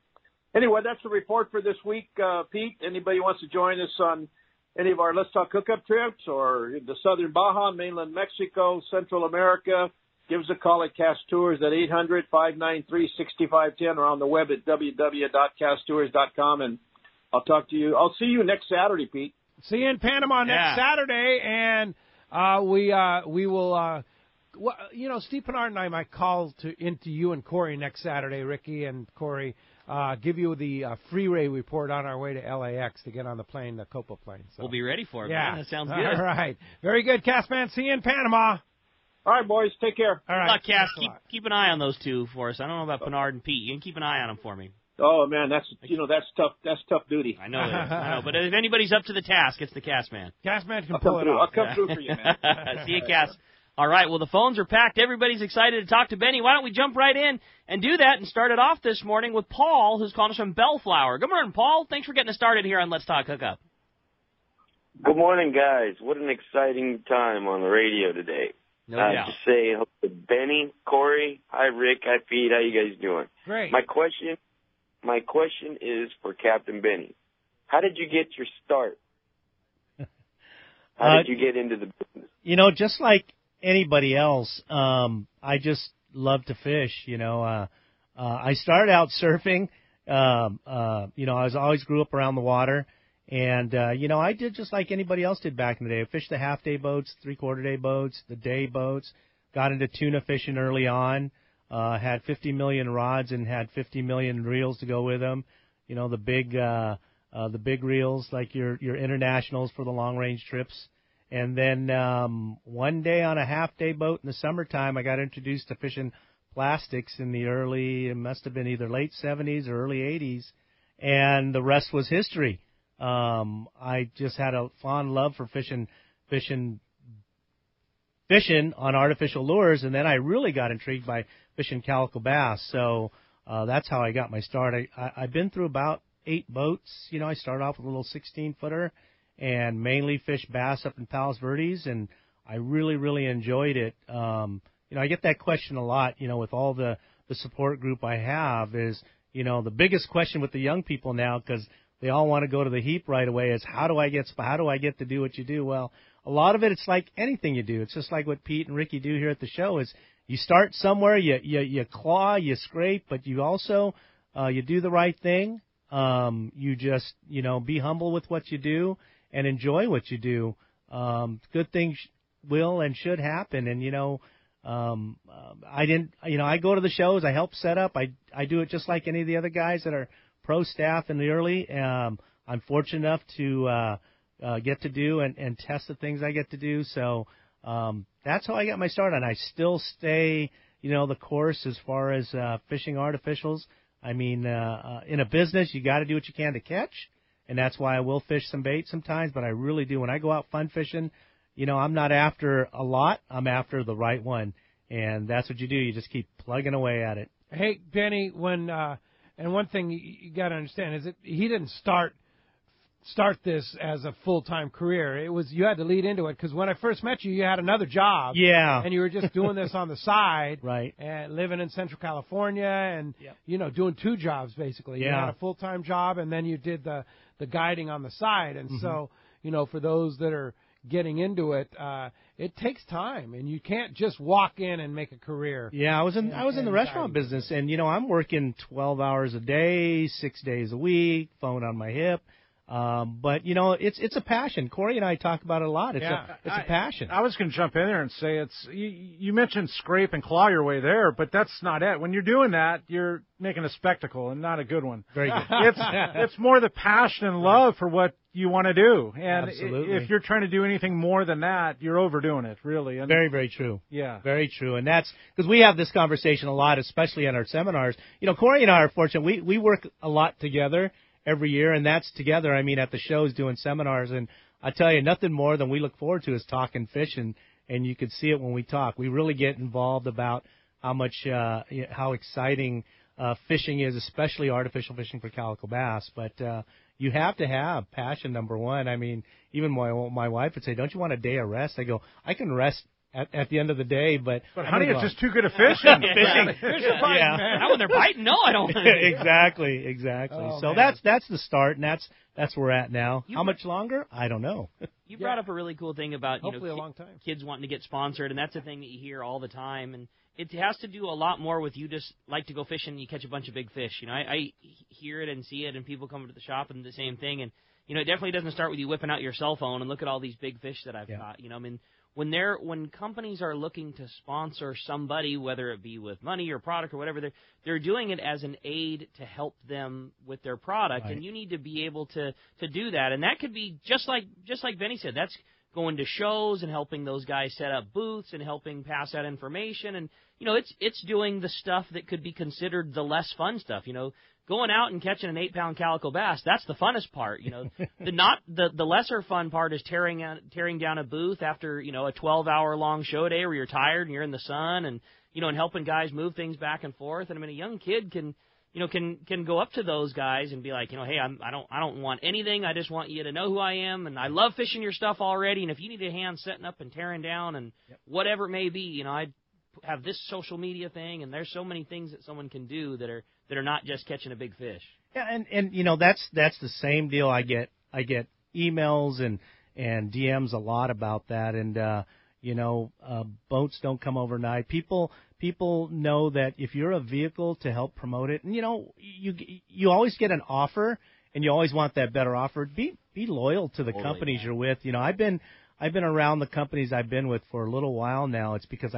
anyway, that's the report for this week, Pete. Anybody wants to join us on any of our Let's Talk Hookup trips or the southern Baja, mainland Mexico, Central America, give us a call at Cast Tours at 800-593-6510 or on the web at www.casttours.com. And I'll talk to you. I'll see you next Saturday, Pete. See you in Panama next Saturday. And we will, Steve Pinard and I might call into you and Corey next Saturday, Ricky and Corey. Give you the Freeway report on our way to LAX to get on the plane, the Copa plane. So. We'll be ready for it, man. That sounds good. All right. Very good, Castman. See you in Panama. All right, boys. Take care. All right. Good luck, Cass. Keep an eye on those two for us. I don't know about Pinard and Pete. You can keep an eye on them for me. Oh, man, that's tough. That's tough duty. I know it is. I know. But if anybody's up to the task, it's the Castman. Castman can pull it off. I'll come through for you, man. See you, Cass. All right, well, the phones are packed. Everybody's excited to talk to Benny. Why don't we jump right in and do that and start it off this morning with Paul, who's calling us from Bellflower. Good morning, Paul. Thanks for getting us started here on Let's Talk Hookup. Good morning, guys. What an exciting time on the radio today. No doubt. To say hello to Benny, Corey, hi Rick, hi Pete, how you guys doing? Great. My question is for Captain Benny. How did you get your start? How did you get into the business? You know, just like anybody else, I just love to fish. You know, I started out surfing. You know, I always grew up around the water. And, you know, I did just like anybody else did back in the day. I fished the half-day boats, three-quarter-day boats, the day boats, got into tuna fishing early on, had 50 million rods and had 50 million reels to go with them. You know, the big reels like your internationals for the long-range trips. And then one day on a half-day boat in the summertime, I got introduced to fishing plastics in the it must have been either late 70s or early 80s, and the rest was history. I just had a fond love for fishing on artificial lures, and then I really got intrigued by fishing calico bass. So that's how I got my start. I've been through about 8 boats. You know, I started off with a little 16-footer and mainly fished bass up in Palos Verdes, and I really, really enjoyed it. You know, I get that question a lot, you know, with all the support group I have is, you know, the biggest question with the young people now, because they all want to go to the heap right away, is how do I get to do what you do? Well, a lot of it's like anything you do. It's just like what Pete and Ricky do here at the show is you start somewhere, you claw, you scrape, but you also, you do the right thing. You just, you know, be humble with what you do and enjoy what you do. Good things will and should happen. And, you know, I go to the shows, I help set up. I do it just like any of the other guys that are pro staff in the early. I'm fortunate enough to get to do and test the things I get to do. So that's how I got my start, and I still stay, you know, the course as far as fishing artificials. I mean, in a business, you got to do what you can to catch, and that's why I will fish some bait sometimes. But I really do when I go out fun fishing. You know, I'm not after a lot. I'm after the right one, and that's what you do. You just keep plugging away at it. Hey, Benny, and one thing you got to understand is that he didn't start this as a full-time career. It was you had to lead into it because when I first met you, you had another job. Yeah. And you were just doing this on the side. Right. And living in Central California and, you know, doing 2 jobs basically. Yeah. You had a full-time job and then you did the guiding on the side. And so, you know, for those that are getting into it, it takes time, and you can't just walk in and make a career. Yeah, I was in the restaurant business, and you know I'm working 12 hours a day, 6 days a week, phone on my hip. But you know it's a passion. Corey and I talk about it a lot. It's a passion. I was going to jump in there and say it's you mentioned scrape and claw your way there, but that's not it. When you're doing that, you're making a spectacle and not a good one. Very good. It's more the passion and love for what you want to do. And absolutely. If you're trying to do anything more than that, you're overdoing it, really. And very, very true. Yeah. Very true. And that's because we have this conversation a lot, especially at our seminars. You know, Corey and I are fortunate. We work a lot together every year, and that's together. I mean, at the shows doing seminars. And I tell you, nothing more than we look forward to is talking fish, and you can see it when we talk. We really get involved about how much, how exciting fishing is, especially artificial fishing for calico bass. But you have to have passion, number one. I mean, even my wife would say, "Don't you want a day of rest?" I go, "I can rest at the end of the day, but honey, it's just too good at fishing." Not when they're biting. No, I don't. Exactly. Oh, so man. that's the start, and that's where we're at now. How much longer? I don't know. You brought up a really cool thing about hopefully a long time. Kids wanting to get sponsored, and that's a thing that you hear all the time. And it has to do a lot more with you just like to go fishing and you catch a bunch of big fish. You know, I hear it and see it, and people come to the shop and the same thing. And you know, it definitely doesn't start with you whipping out your cell phone and look at all these big fish that I've caught. You know, I mean, when companies are looking to sponsor somebody, whether it be with money or product or whatever, they're doing it as an aid to help them with their product, and you need to be able to do that. And that could be just like Benny said, that's going to shows and helping those guys set up booths and helping pass out information. And you know, it's doing the stuff that could be considered the less fun stuff. You know, going out and catching an 8-pound calico bass, that's the funnest part. You know, the lesser fun part is tearing down a booth after, you know, a 12-hour long show day where you're tired and you're in the sun and, you know, and helping guys move things back and forth. And I mean, a young kid can can go up to those guys and be like, hey, I don't want anything. I just want you to know who I am, and I love fishing your stuff already. And if you need a hand setting up and tearing down and whatever it may be, I have this social media thing, and there's so many things that someone can do that are not just catching a big fish. Yeah, and that's the same deal. I get emails and DMs a lot about that, and boats don't come overnight. People know that if you're a vehicle to help promote it, and you always get an offer, and you always want that better offer. Be loyal to the companies you're with. I've been around the companies I've been with for a little while now. It's because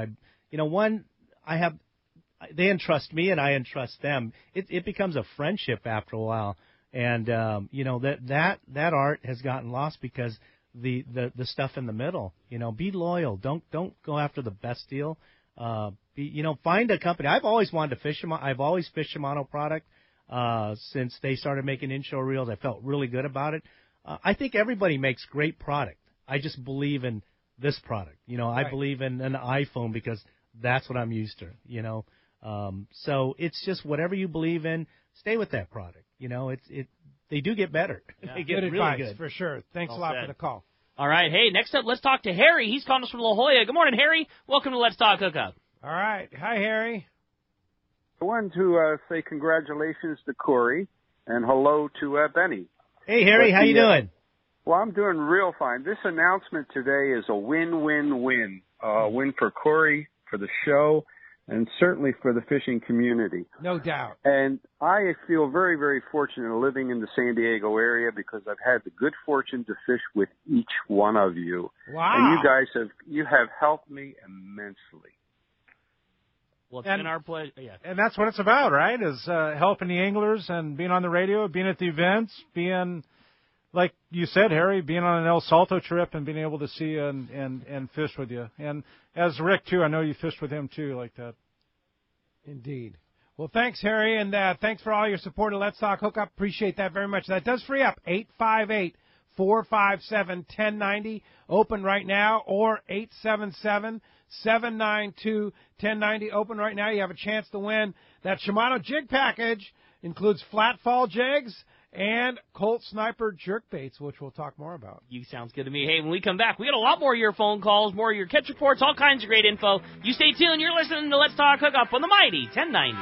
they entrust me and I entrust them. It becomes a friendship after a while, and that art has gotten lost because the stuff in the middle. Be loyal. Don't go after the best deal. Find a company. I've always wanted to fish Shimano. I've always fished Shimano product since they started making in-show reels. I felt really good about it. I think everybody makes great product. I just believe in this product. I believe in an iPhone because that's what I'm used to. So it's just whatever you believe in, stay with that product. They do get better. Yeah. They get good really advice, good. for sure. Thanks a lot for the call. All right. Hey, next up, let's talk to Harry. He's calling us from La Jolla. Good morning, Harry. Welcome to Let's Talk Hookup. All right. Hi, Harry. I wanted to say congratulations to Corey and hello to Benny. Hey, Harry. How you doing? Well, I'm doing real fine. This announcement today is a win-win-win. Win for Corey, for the show, and certainly for the fishing community. No doubt. And I feel very, very fortunate living in the San Diego area because I've had the good fortune to fish with each one of you. Wow. And you guys have helped me immensely. Well, it's been our pleasure. Yeah. And that's what it's about, right? Is helping the anglers and being on the radio, being at the events, being, like you said, Harry, being on an El Salto trip and being able to see and fish with you. And as Rick, too, I know you fished with him, too, like that. Indeed. Well, thanks, Harry, and thanks for all your support of Let's Talk Hookup. Appreciate that very much. That does free up 858-457-1090, open right now, or 877-792-1090, open right now. You have a chance to win that Shimano jig package. Includes flat fall jigs and Colt Sniper jerkbaits, which we'll talk more about. You sounds good to me. Hey, when we come back, we got a lot more of your phone calls, more of your catch reports, all kinds of great info. You stay tuned. You're listening to Let's Talk Hookup on the mighty 1090.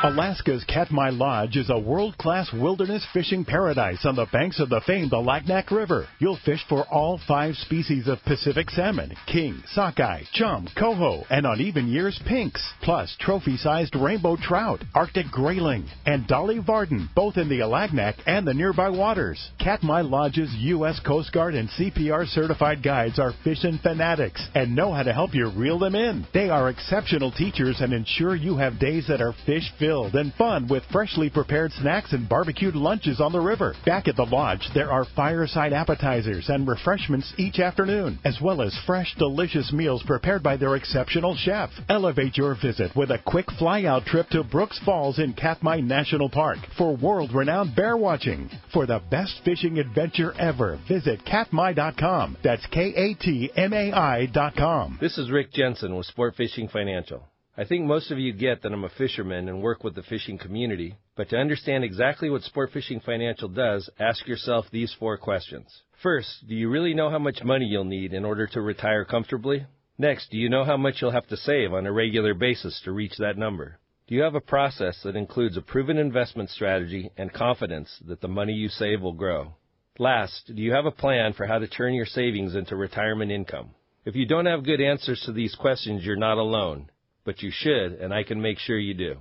Alaska's Katmai Lodge is a world-class wilderness fishing paradise on the banks of the famed Alagnak River. You'll fish for all 5 species of Pacific salmon, king, sockeye, chum, coho, and on even years, pinks, plus trophy-sized rainbow trout, Arctic grayling, and Dolly Varden, both in the Alagnak and the nearby waters. Katmai Lodge's U.S. Coast Guard and CPR certified guides are fishing fanatics and know how to help you reel them in. They are exceptional teachers and ensure you have days that are fish-filled and fun with freshly prepared snacks and barbecued lunches on the river. Back at the lodge, there are fireside appetizers and refreshments each afternoon, as well as fresh, delicious meals prepared by their exceptional chef. Elevate your visit with a quick fly-out trip to Brooks Falls in Katmai National Park for world-renowned bear watching. For the best fishing adventure ever, visit katmai.com. That's KATMAI.com. This is Rick Jensen with Sport Fishing Financial. I think most of you get that I'm a fisherman and work with the fishing community, but to understand exactly what Sport Fishing Financial does, ask yourself these 4 questions. First, do you really know how much money you'll need in order to retire comfortably? Next, do you know how much you'll have to save on a regular basis to reach that number? Do you have a process that includes a proven investment strategy and confidence that the money you save will grow? Last, do you have a plan for how to turn your savings into retirement income? If you don't have good answers to these questions, you're not alone, but you should, and I can make sure you do.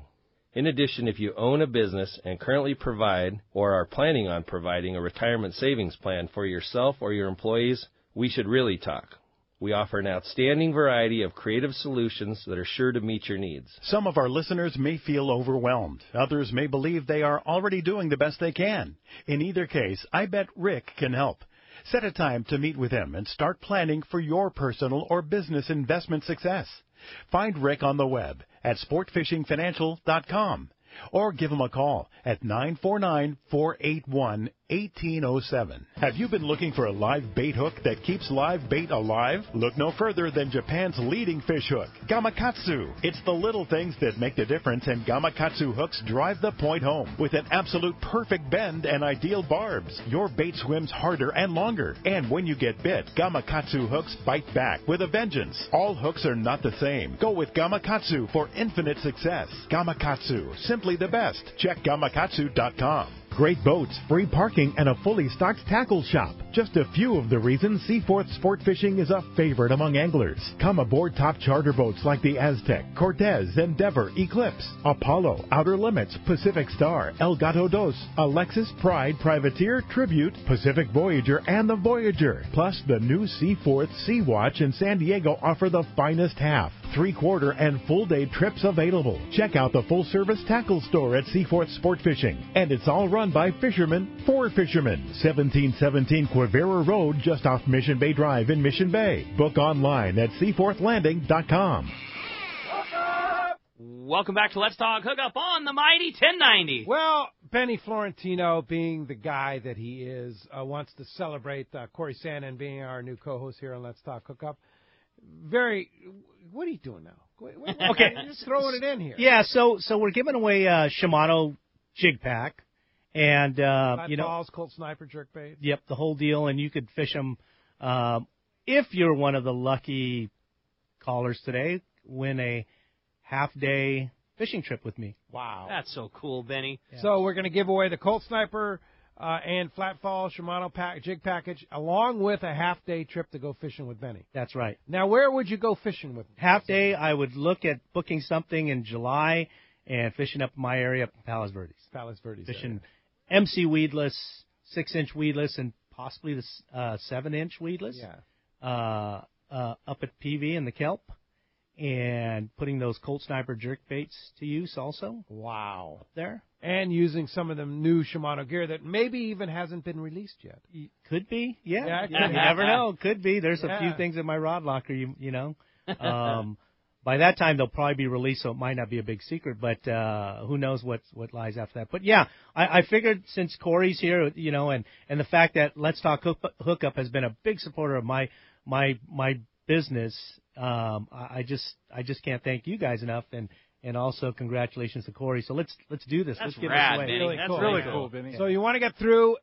In addition, if you own a business and currently provide or are planning on providing a retirement savings plan for yourself or your employees, we should really talk. We offer an outstanding variety of creative solutions that are sure to meet your needs. Some of our listeners may feel overwhelmed. Others may believe they are already doing the best they can. In either case, I bet Rick can help. Set a time to meet with him and start planning for your personal or business investment success. Find Rick on the web at sportfishingfinancial.com or give him a call at 949-481-8800. 1807. Have you been looking for a live bait hook that keeps live bait alive? Look no further than Japan's leading fish hook, Gamakatsu. It's the little things that make the difference, and Gamakatsu hooks drive the point home. With an absolute perfect bend and ideal barbs, your bait swims harder and longer. And when you get bit, Gamakatsu hooks bite back with a vengeance. All hooks are not the same. Go with Gamakatsu for infinite success. Gamakatsu, simply the best. Check gamakatsu.com. Great boats, free parking, and a fully stocked tackle shop. Just a few of the reasons Seaforth Sport Fishing is a favorite among anglers. Come aboard top charter boats like the Aztec, Cortez, Endeavor, Eclipse, Apollo, Outer Limits, Pacific Star, El Gato Dos, Alexis, Pride, Privateer, Tribute, Pacific Voyager, and the Voyager. Plus, the new Seaforth Sea Watch in San Diego offer the finest half, 3/4, and full-day trips available. Check out the full-service tackle store at Seaforth Sport Fishing. And it's all run by fishermen for fishermen. 1717 Quivira Road, just off Mission Bay Drive in Mission Bay. Book online at seaforthlanding.com. Welcome back to Let's Talk Hookup on the Mighty 1090. Well, Benny Florentino, being the guy that he is, wants to celebrate Corey Sandin being our new co-host here on Let's Talk Hookup. What are you doing now? Okay, just throwing it in here. Yeah, so we're giving away a Shimano jig pack, and balls, Colt Sniper jerkbait. Yep, the whole deal, and you could fish them if you're one of the lucky callers today. Win a half-day fishing trip with me. Wow, that's so cool, Benny. Yeah. So we're going to give away the Colt Sniper and Flatfall Shimano jig package, along with a half-day trip to go fishing with Benny. That's right. Now, where would you go fishing with me? Half-day, I would look at booking something in July and fishing up my area up in Palos Verdes. Palos Verdes. Fishing MC weedless, 6-inch weedless, and possibly the 7-inch weedless. Yeah. Up at PV in the kelp. And putting those Colt Sniper jerk baits to use also. Wow. Up there. And using some of the new Shimano gear that maybe even hasn't been released yet. Could be, yeah. You never know. Could be. There's a few things in my rod locker, you know. By that time, they'll probably be released, so it might not be a big secret, but who knows what lies after that. But, yeah, I figured since Corey's here, you know, and the fact that Let's Talk Hookup has been a big supporter of my business, I just can't thank you guys enough, and also congratulations to Corey. So let's do this. That's let's give rad, this away. Benny. That's really cool, Benny. So you want to get through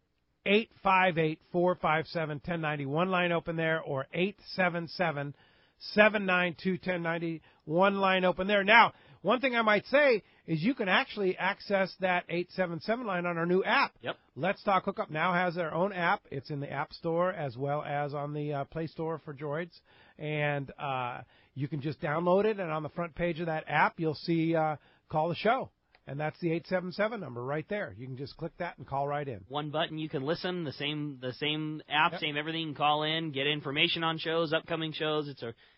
858-457-1090. One line open there, or 877-792-1090. One line open there. Now, one thing I might say is you can actually access that 877 line on our new app. Yep. Let's Talk Hookup now has their own app. It's in the App Store as well as on the Play Store for Droids. And you can just download it, and on the front page of that app, you'll see Call the Show. And that's the 877 number right there. You can just click that and call right in. One button, you can listen. The same app, same everything. You can call in, get information on shows, upcoming shows.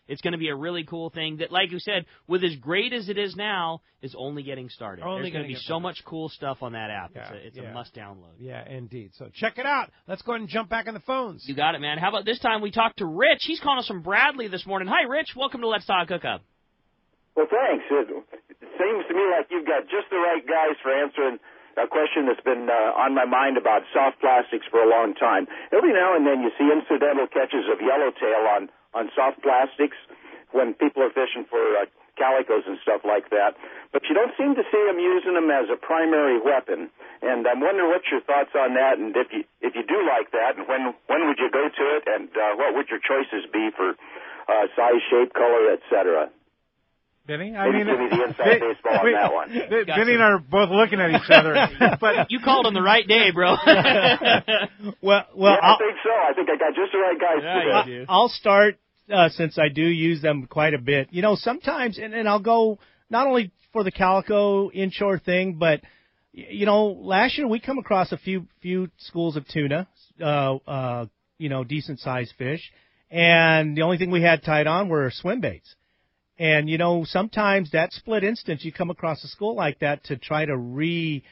It's going to be a really cool thing that, like you said, with as great as it is now, is only getting started. There's going to be so much cool stuff on that app. Yeah, it's a must download. Yeah, indeed. So check it out. Let's go ahead and jump back in the phones. You got it, man. How about this time we talk to Rich? He's calling us from Bradley this morning. Hi, Rich. Welcome to Let's Talk Hookup. Well, thanks. It seems to me like you've got just the right guys for answering a question that's been on my mind about soft plastics for a long time. Every now and then you see incidental catches of yellowtail on soft plastics when people are fishing for calicos and stuff like that. But you don't seem to see them using them as a primary weapon. And I'm wondering what your thoughts on that, and if you do like that, and when would you go to it, and what would your choices be for size, shape, color, etc.? Benny, give me the inside baseball on that one. Benny and I are both looking at each other. But you called on the right day, bro. well, yeah, I think so. I think I got just the right guys today. I'll start since I do use them quite a bit. You know, sometimes, and I'll go not only for the calico inshore thing, but you know, last year we come across a few schools of tuna, you know, decent sized fish, and the only thing we had tied on were swim baits. And, you know, sometimes that split instance, you come across a school like that to try to rehook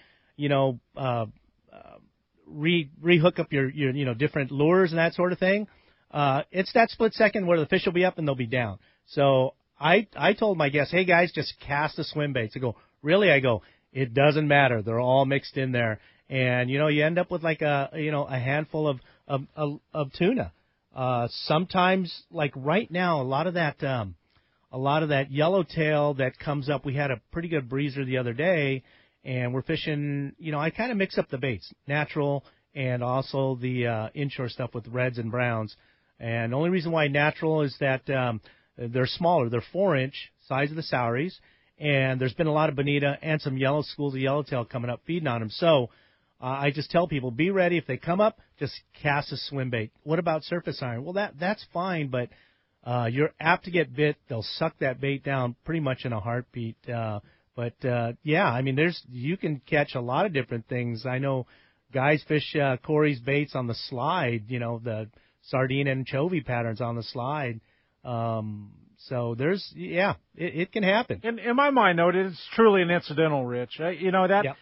up your, you know, different lures and that sort of thing. It's that split second where the fish will be up and they'll be down. So I told my guests, hey guys, just cast the swim baits. I go, really? I go, It doesn't matter. They're all mixed in there. And, you end up with like a handful of tuna. Sometimes, like right now, a lot of that yellowtail that comes up. We had a pretty good breezer the other day, and we're fishing. I kind of mix up the baits, natural and also the inshore stuff with reds and browns. And the only reason why natural is that they're smaller. They're 4-inch size of the soweries, and there's been a lot of bonita and some yellow schools of yellowtail coming up feeding on them. So I just tell people, be ready. If they come up, just cast a swim bait. What about surface iron? Well, that's fine, but you're apt to get bit. They'll suck that bait down pretty much in a heartbeat. You can catch a lot of different things. I know guys fish Corey's baits on the slide, the sardine and anchovy patterns on the slide. So it can happen. In my mind, though, it's truly an incidental, Rich. Yep.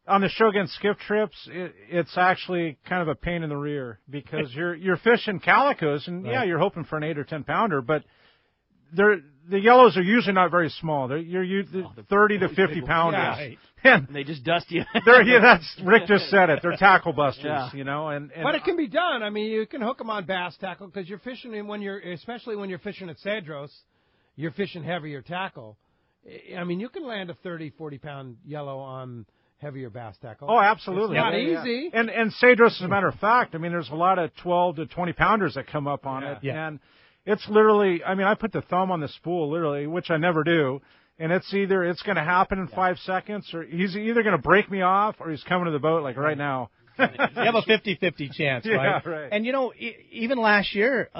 On the Shogun skiff trips, it's actually kind of a pain in the rear because you're fishing calicos, and right. You're hoping for an 8 or 10 pounder, but the yellows are usually not very small. You're 30 to 50 pounders. Yeah, right. And they just dust you. That's Rick just said it. They're tackle busters, and but it can be done. I mean, you can hook them on bass tackle because you're fishing especially when you're fishing at Cedros, you're fishing heavier tackle. I mean, you can land a 30, 40-pound yellow on heavier bass tackle. Oh, absolutely. It's not easy. And Cedros, as a matter of fact, I mean, there's a lot of 12 to 20 pounders that come up on it. Yeah. And it's literally, I mean, I put the thumb on the spool, literally, which I never do. And it's going to happen in 5 seconds, or he's either going to break me off or he's coming to the boat like right now. You have a 50-50 chance, right? Yeah, right. And, even last year,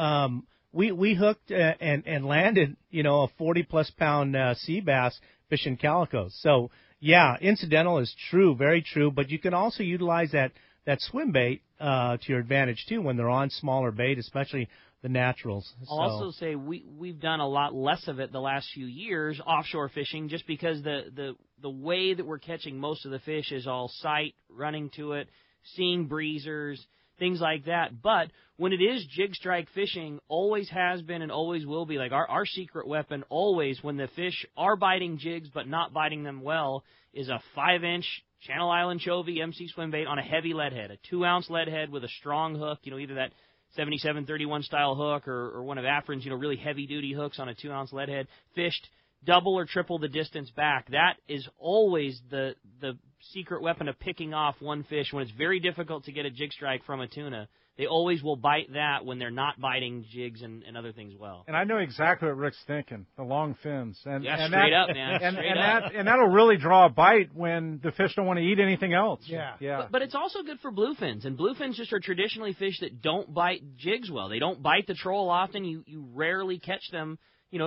we hooked and landed, a 40-plus pound sea bass fishing calicos. So, yeah, incidental is true, very true, but you can also utilize that swim bait to your advantage, too, when they're on smaller bait, especially the naturals. I'll also say we've done a lot less of it the last few years, offshore fishing, just because the way that we're catching most of the fish is all sight, running to it, seeing breezers, things like that. But when it is jig strike fishing, always has been and always will be, like our secret weapon always when the fish are biting jigs but not biting them well is a 5-inch Channel Island Chovy MC swim bait on a heavy lead head, a 2-ounce lead head with a strong hook, either that 77-31 style hook or one of Afrin's, really heavy-duty hooks on a 2-ounce lead head, fished double or triple the distance back. That is always the secret weapon of picking off one fish when it's very difficult to get a jig strike from a tuna. They always will bite that when they're not biting jigs and other things well. And I know exactly what Rick's thinking, the long fins. And straight up, man. And that'll really draw a bite when the fish don't want to eat anything else. Yeah. But it's also good for bluefins. And bluefins just are traditionally fish that don't bite jigs well. They don't bite the troll often. You rarely catch them,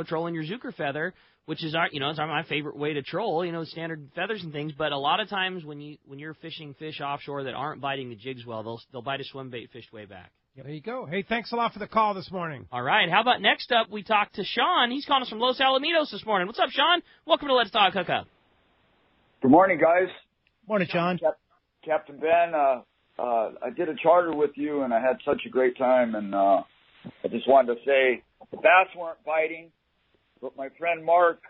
trolling your Zucker feather, which is it's my favorite way to troll, standard feathers and things. But a lot of times when you're fishing fish offshore that aren't biting the jigs well, they'll bite a swim bait fished way back. There you go. Hey, thanks a lot for the call this morning. All right. How about next up we talk to Sean. He's calling us from Los Alamitos this morning. What's up, Sean? Welcome to Let's Talk Hookup. Good morning, guys. Morning, Sean. Captain Ben, I did a charter with you, and I had such a great time, and I just wanted to say the bass weren't biting, but my friend Mark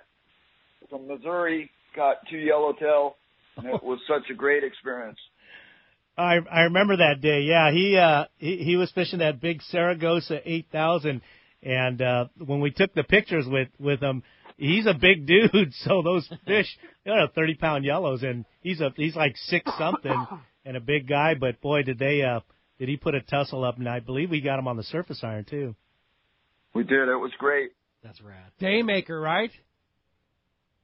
from Missouri got 2 yellowtail, and it was such a great experience. I remember that day. Yeah, he was fishing that big Saragossa 8000, and when we took the pictures with him, he's a big dude. So those fish, they're 30-pound yellows, and he's like 6-something and a big guy. But boy, did he put a tussle up, and I believe we got him on the surface iron too. We did. It was great. That's rad. Daymaker, right?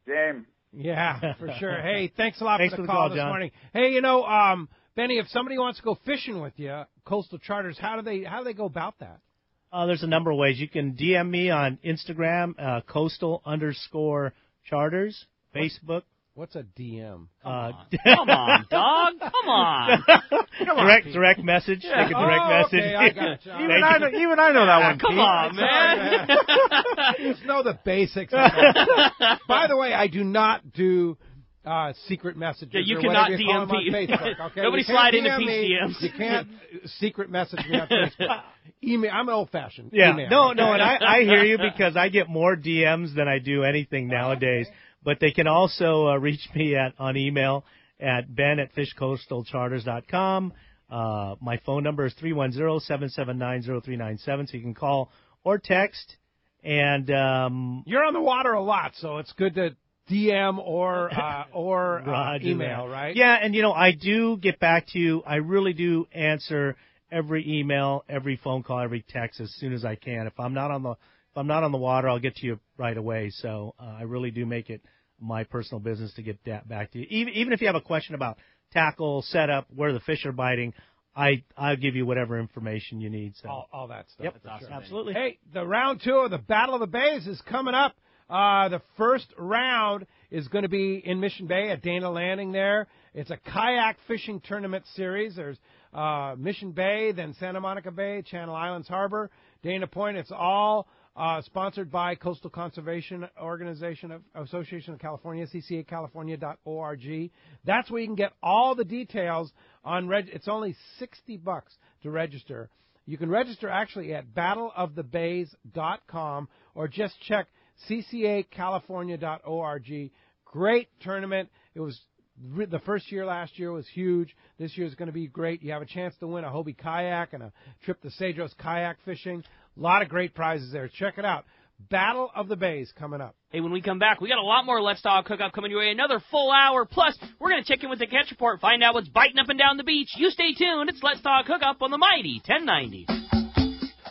Dame. Yeah, for sure. Hey, thanks a lot Thanks for the call this John. morning. Hey, Benny, if somebody wants to go fishing with you, Coastal Charters, how do they go about that? There's a number of ways. You can DM me on Instagram, coastal_charters, Facebook. What's a DM? Come on, dog. Come on. Direct message. Yeah. Take a direct message. Okay, I got you. Even I know that one. Come Pete. on, man. Just know the basics. By the way, I do not do secret messages. Yeah, you or cannot whatever you call DM them on Pete. Facebook, okay? Nobody You can't slide into DM Pete's me. DMs. You can't secret message me on Facebook. Email. I'm old-fashioned. Yeah, Email. no, and I hear you because I get more DMs than I do anything nowadays. But they can also reach me on email at ben@fishcoastalcharters.com. My phone number is 310-779-0397, so you can call or text. And you're on the water a lot, so it's good to DM or email, right? Yeah, and I do get back to you. I really do answer every email, every phone call, every text as soon as I can. If I'm not on the water, I'll get to you right away. So I really do make it my personal business to get that back to you. Even if you have a question about tackle, setup, where the fish are biting, I'll give you whatever information you need. So all that stuff. Yep, awesome. Absolutely. Hey, the round 2 of the Battle of the Bays is coming up. The first round is going to be in Mission Bay at Dana Landing there. It's a kayak fishing tournament series. There's Mission Bay, then Santa Monica Bay, Channel Islands Harbor, Dana Point. It's all sponsored by Coastal Conservation Organization Association of California, ccacalifornia.org. That's where you can get all the details on It's only $60 to register. You can register actually at battleofthebays.com or just check ccacalifornia.org. Great tournament. It was the first year last year was huge. This year is going to be great. You have a chance to win a Hobie kayak and a trip to Cedros kayak fishing. A lot of great prizes there. Check it out. Battle of the Bays coming up. Hey, when we come back, we got a lot more Let's Talk Hookup coming your way. Another full hour. Plus, we're going to check in with the catch report, find out what's biting up and down the beach. You stay tuned. It's Let's Talk Hookup on the Mighty 1090.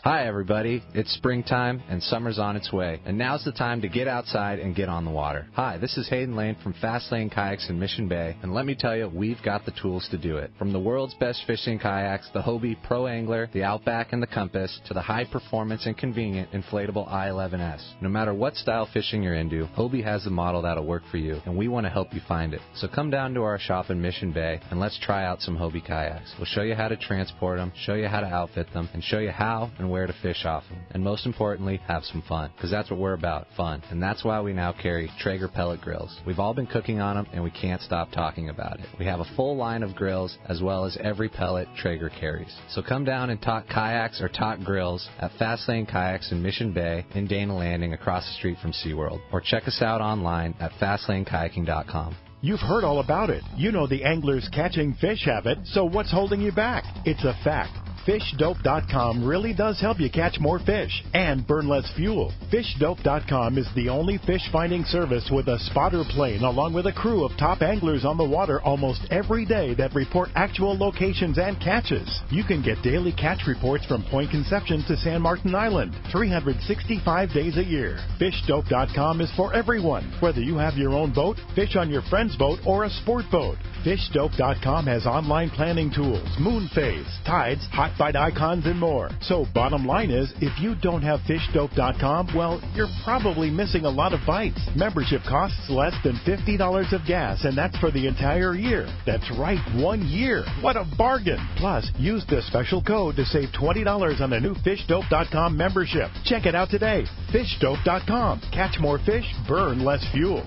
Hi, everybody. It's springtime, and summer's on its way. And now's the time to get outside and get on the water. Hi, this is Hayden Lane from Fast Lane Kayaks in Mission Bay, and let me tell you, we've got the tools to do it. From the world's best fishing kayaks, the Hobie Pro Angler, the Outback, and the Compass, to the high-performance and convenient inflatable I-11S. No matter what style fishing you're into, Hobie has the model that'll work for you, and we want to help you find it. So come down to our shop in Mission Bay, and let's try out some Hobie kayaks. We'll show you how to transport them, show you how to outfit them, and show you how and where to fish off them. And most importantly, have some fun, because that's what we're about, fun. And that's why we now carry Traeger pellet grills. We've all been cooking on them, and we can't stop talking about it. We have a full line of grills, as well as every pellet Traeger carries. So come down and talk kayaks or talk grills at Fast Lane Kayaks in Mission Bay in Dana Landing across the street from SeaWorld. Or check us out online at fastlanekayaking.com. You've heard all about it. You know the angler's catching fish habit, so what's holding you back? It's a fact. FishDope.com really does help you catch more fish and burn less fuel. FishDope.com is the only fish finding service with a spotter plane along with a crew of top anglers on the water almost every day that report actual locations and catches. You can get daily catch reports from Point Conception to San Martin Island, 365 days a year. FishDope.com is for everyone, whether you have your own boat, fish on your friend's boat, or a sport boat. FishDope.com has online planning tools, moon phase, tides, hot bite icons, and more. So bottom line is, if you don't have FishDope.com, well, you're probably missing a lot of bites. Membership costs less than $50 of gas, and that's for the entire year. That's right, 1 year. What a bargain. Plus, use the special code to save $20 on a new FishDope.com membership. Check it out today. FishDope.com. Catch more fish, burn less fuel.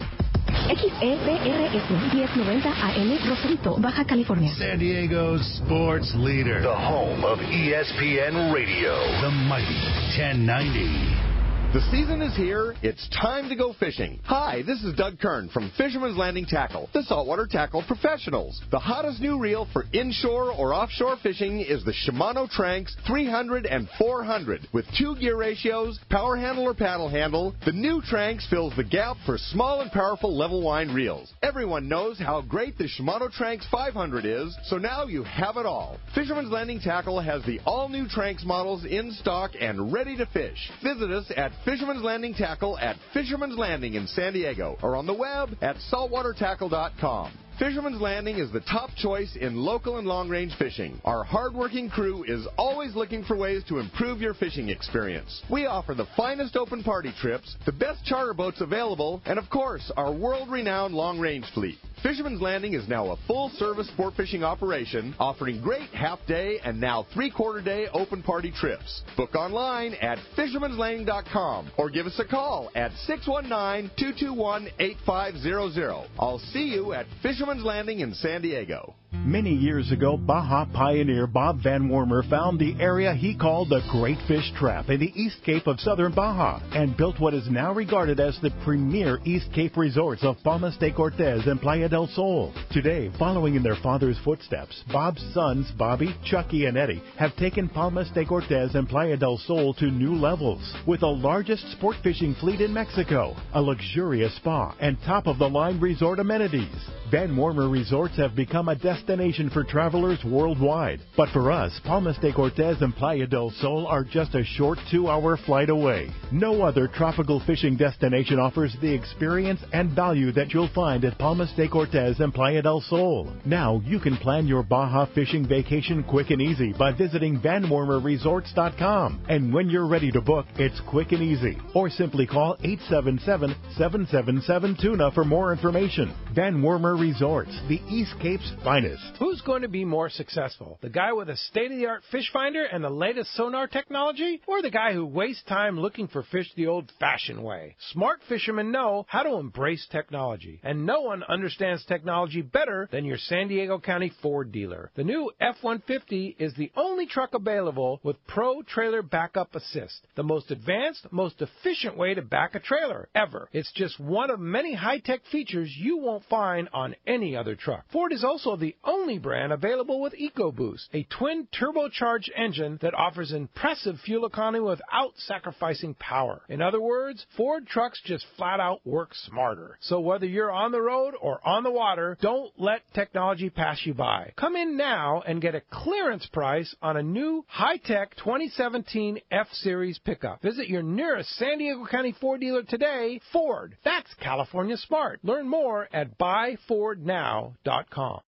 XEBRS 1090 AM, Rosarito, Baja California. San Diego's sports leader. The home of ESPN Radio. The mighty 1090. The season is here. It's time to go fishing. Hi, this is Doug Kern from Fisherman's Landing Tackle, the saltwater tackle professionals. The hottest new reel for inshore or offshore fishing is the Shimano Tranx 300 and 400. With 2 gear ratios, power handle or paddle handle, the new Tranx fills the gap for small and powerful level wind reels. Everyone knows how great the Shimano Tranx 500 is, so now you have it all. Fisherman's Landing Tackle has the all-new Tranx models in stock and ready to fish. Visit us at Fisherman's Landing Tackle at Fisherman's Landing in San Diego or on the web at saltwatertackle.com. Fisherman's Landing is the top choice in local and long-range fishing. Our hard-working crew is always looking for ways to improve your fishing experience. We offer the finest open party trips, the best charter boats available, and of course, our world-renowned long-range fleet. Fisherman's Landing is now a full-service sport fishing operation, offering great half-day and now three-quarter-day open party trips. Book online at fishermanslanding.com or give us a call at 619-221-8500. I'll see you at Fisherman's Landing in San Diego. Many years ago, Baja pioneer Bob Van Wormer found the area he called the Great Fish Trap in the East Cape of southern Baja and built what is now regarded as the premier East Cape resorts of Palmas de Cortez and Playa del Sol. Today, following in their father's footsteps, Bob's sons, Bobby, Chucky, and Eddie, have taken Palmas de Cortez and Playa del Sol to new levels with the largest sport fishing fleet in Mexico, a luxurious spa, and top-of-the-line resort amenities. Van Wormer Resorts have become a destination for travelers worldwide. But for us, Palmas de Cortez and Playa del Sol are just a short 2-hour flight away. No other tropical fishing destination offers the experience and value that you'll find at Palmas de Cortez and Playa del Sol. Now you can plan your Baja fishing vacation quick and easy by visiting VanWormerResorts.com. And when you're ready to book, it's quick and easy. Or simply call 877-777-TUNA for more information. Van Wormer Resorts, the East Cape's finest. Who's going to be more successful? The guy with a state-of-the-art fish finder and the latest sonar technology? Or the guy who wastes time looking for fish the old-fashioned way? Smart fishermen know how to embrace technology. And no one understands technology better than your San Diego County Ford dealer. The new F-150 is the only truck available with Pro Trailer Backup Assist, the most advanced, most efficient way to back a trailer ever. It's just one of many high-tech features you won't find on any other truck. Ford is also the only brand available with EcoBoost, a twin turbocharged engine that offers impressive fuel economy without sacrificing power. In other words, Ford trucks just flat out work smarter. So whether you're on the road or on the water, don't let technology pass you by. Come in now and get a clearance price on a new high-tech 2017 F-Series pickup. Visit your nearest San Diego County Ford dealer today. Ford, that's California smart. Learn more at buyfordnow.com.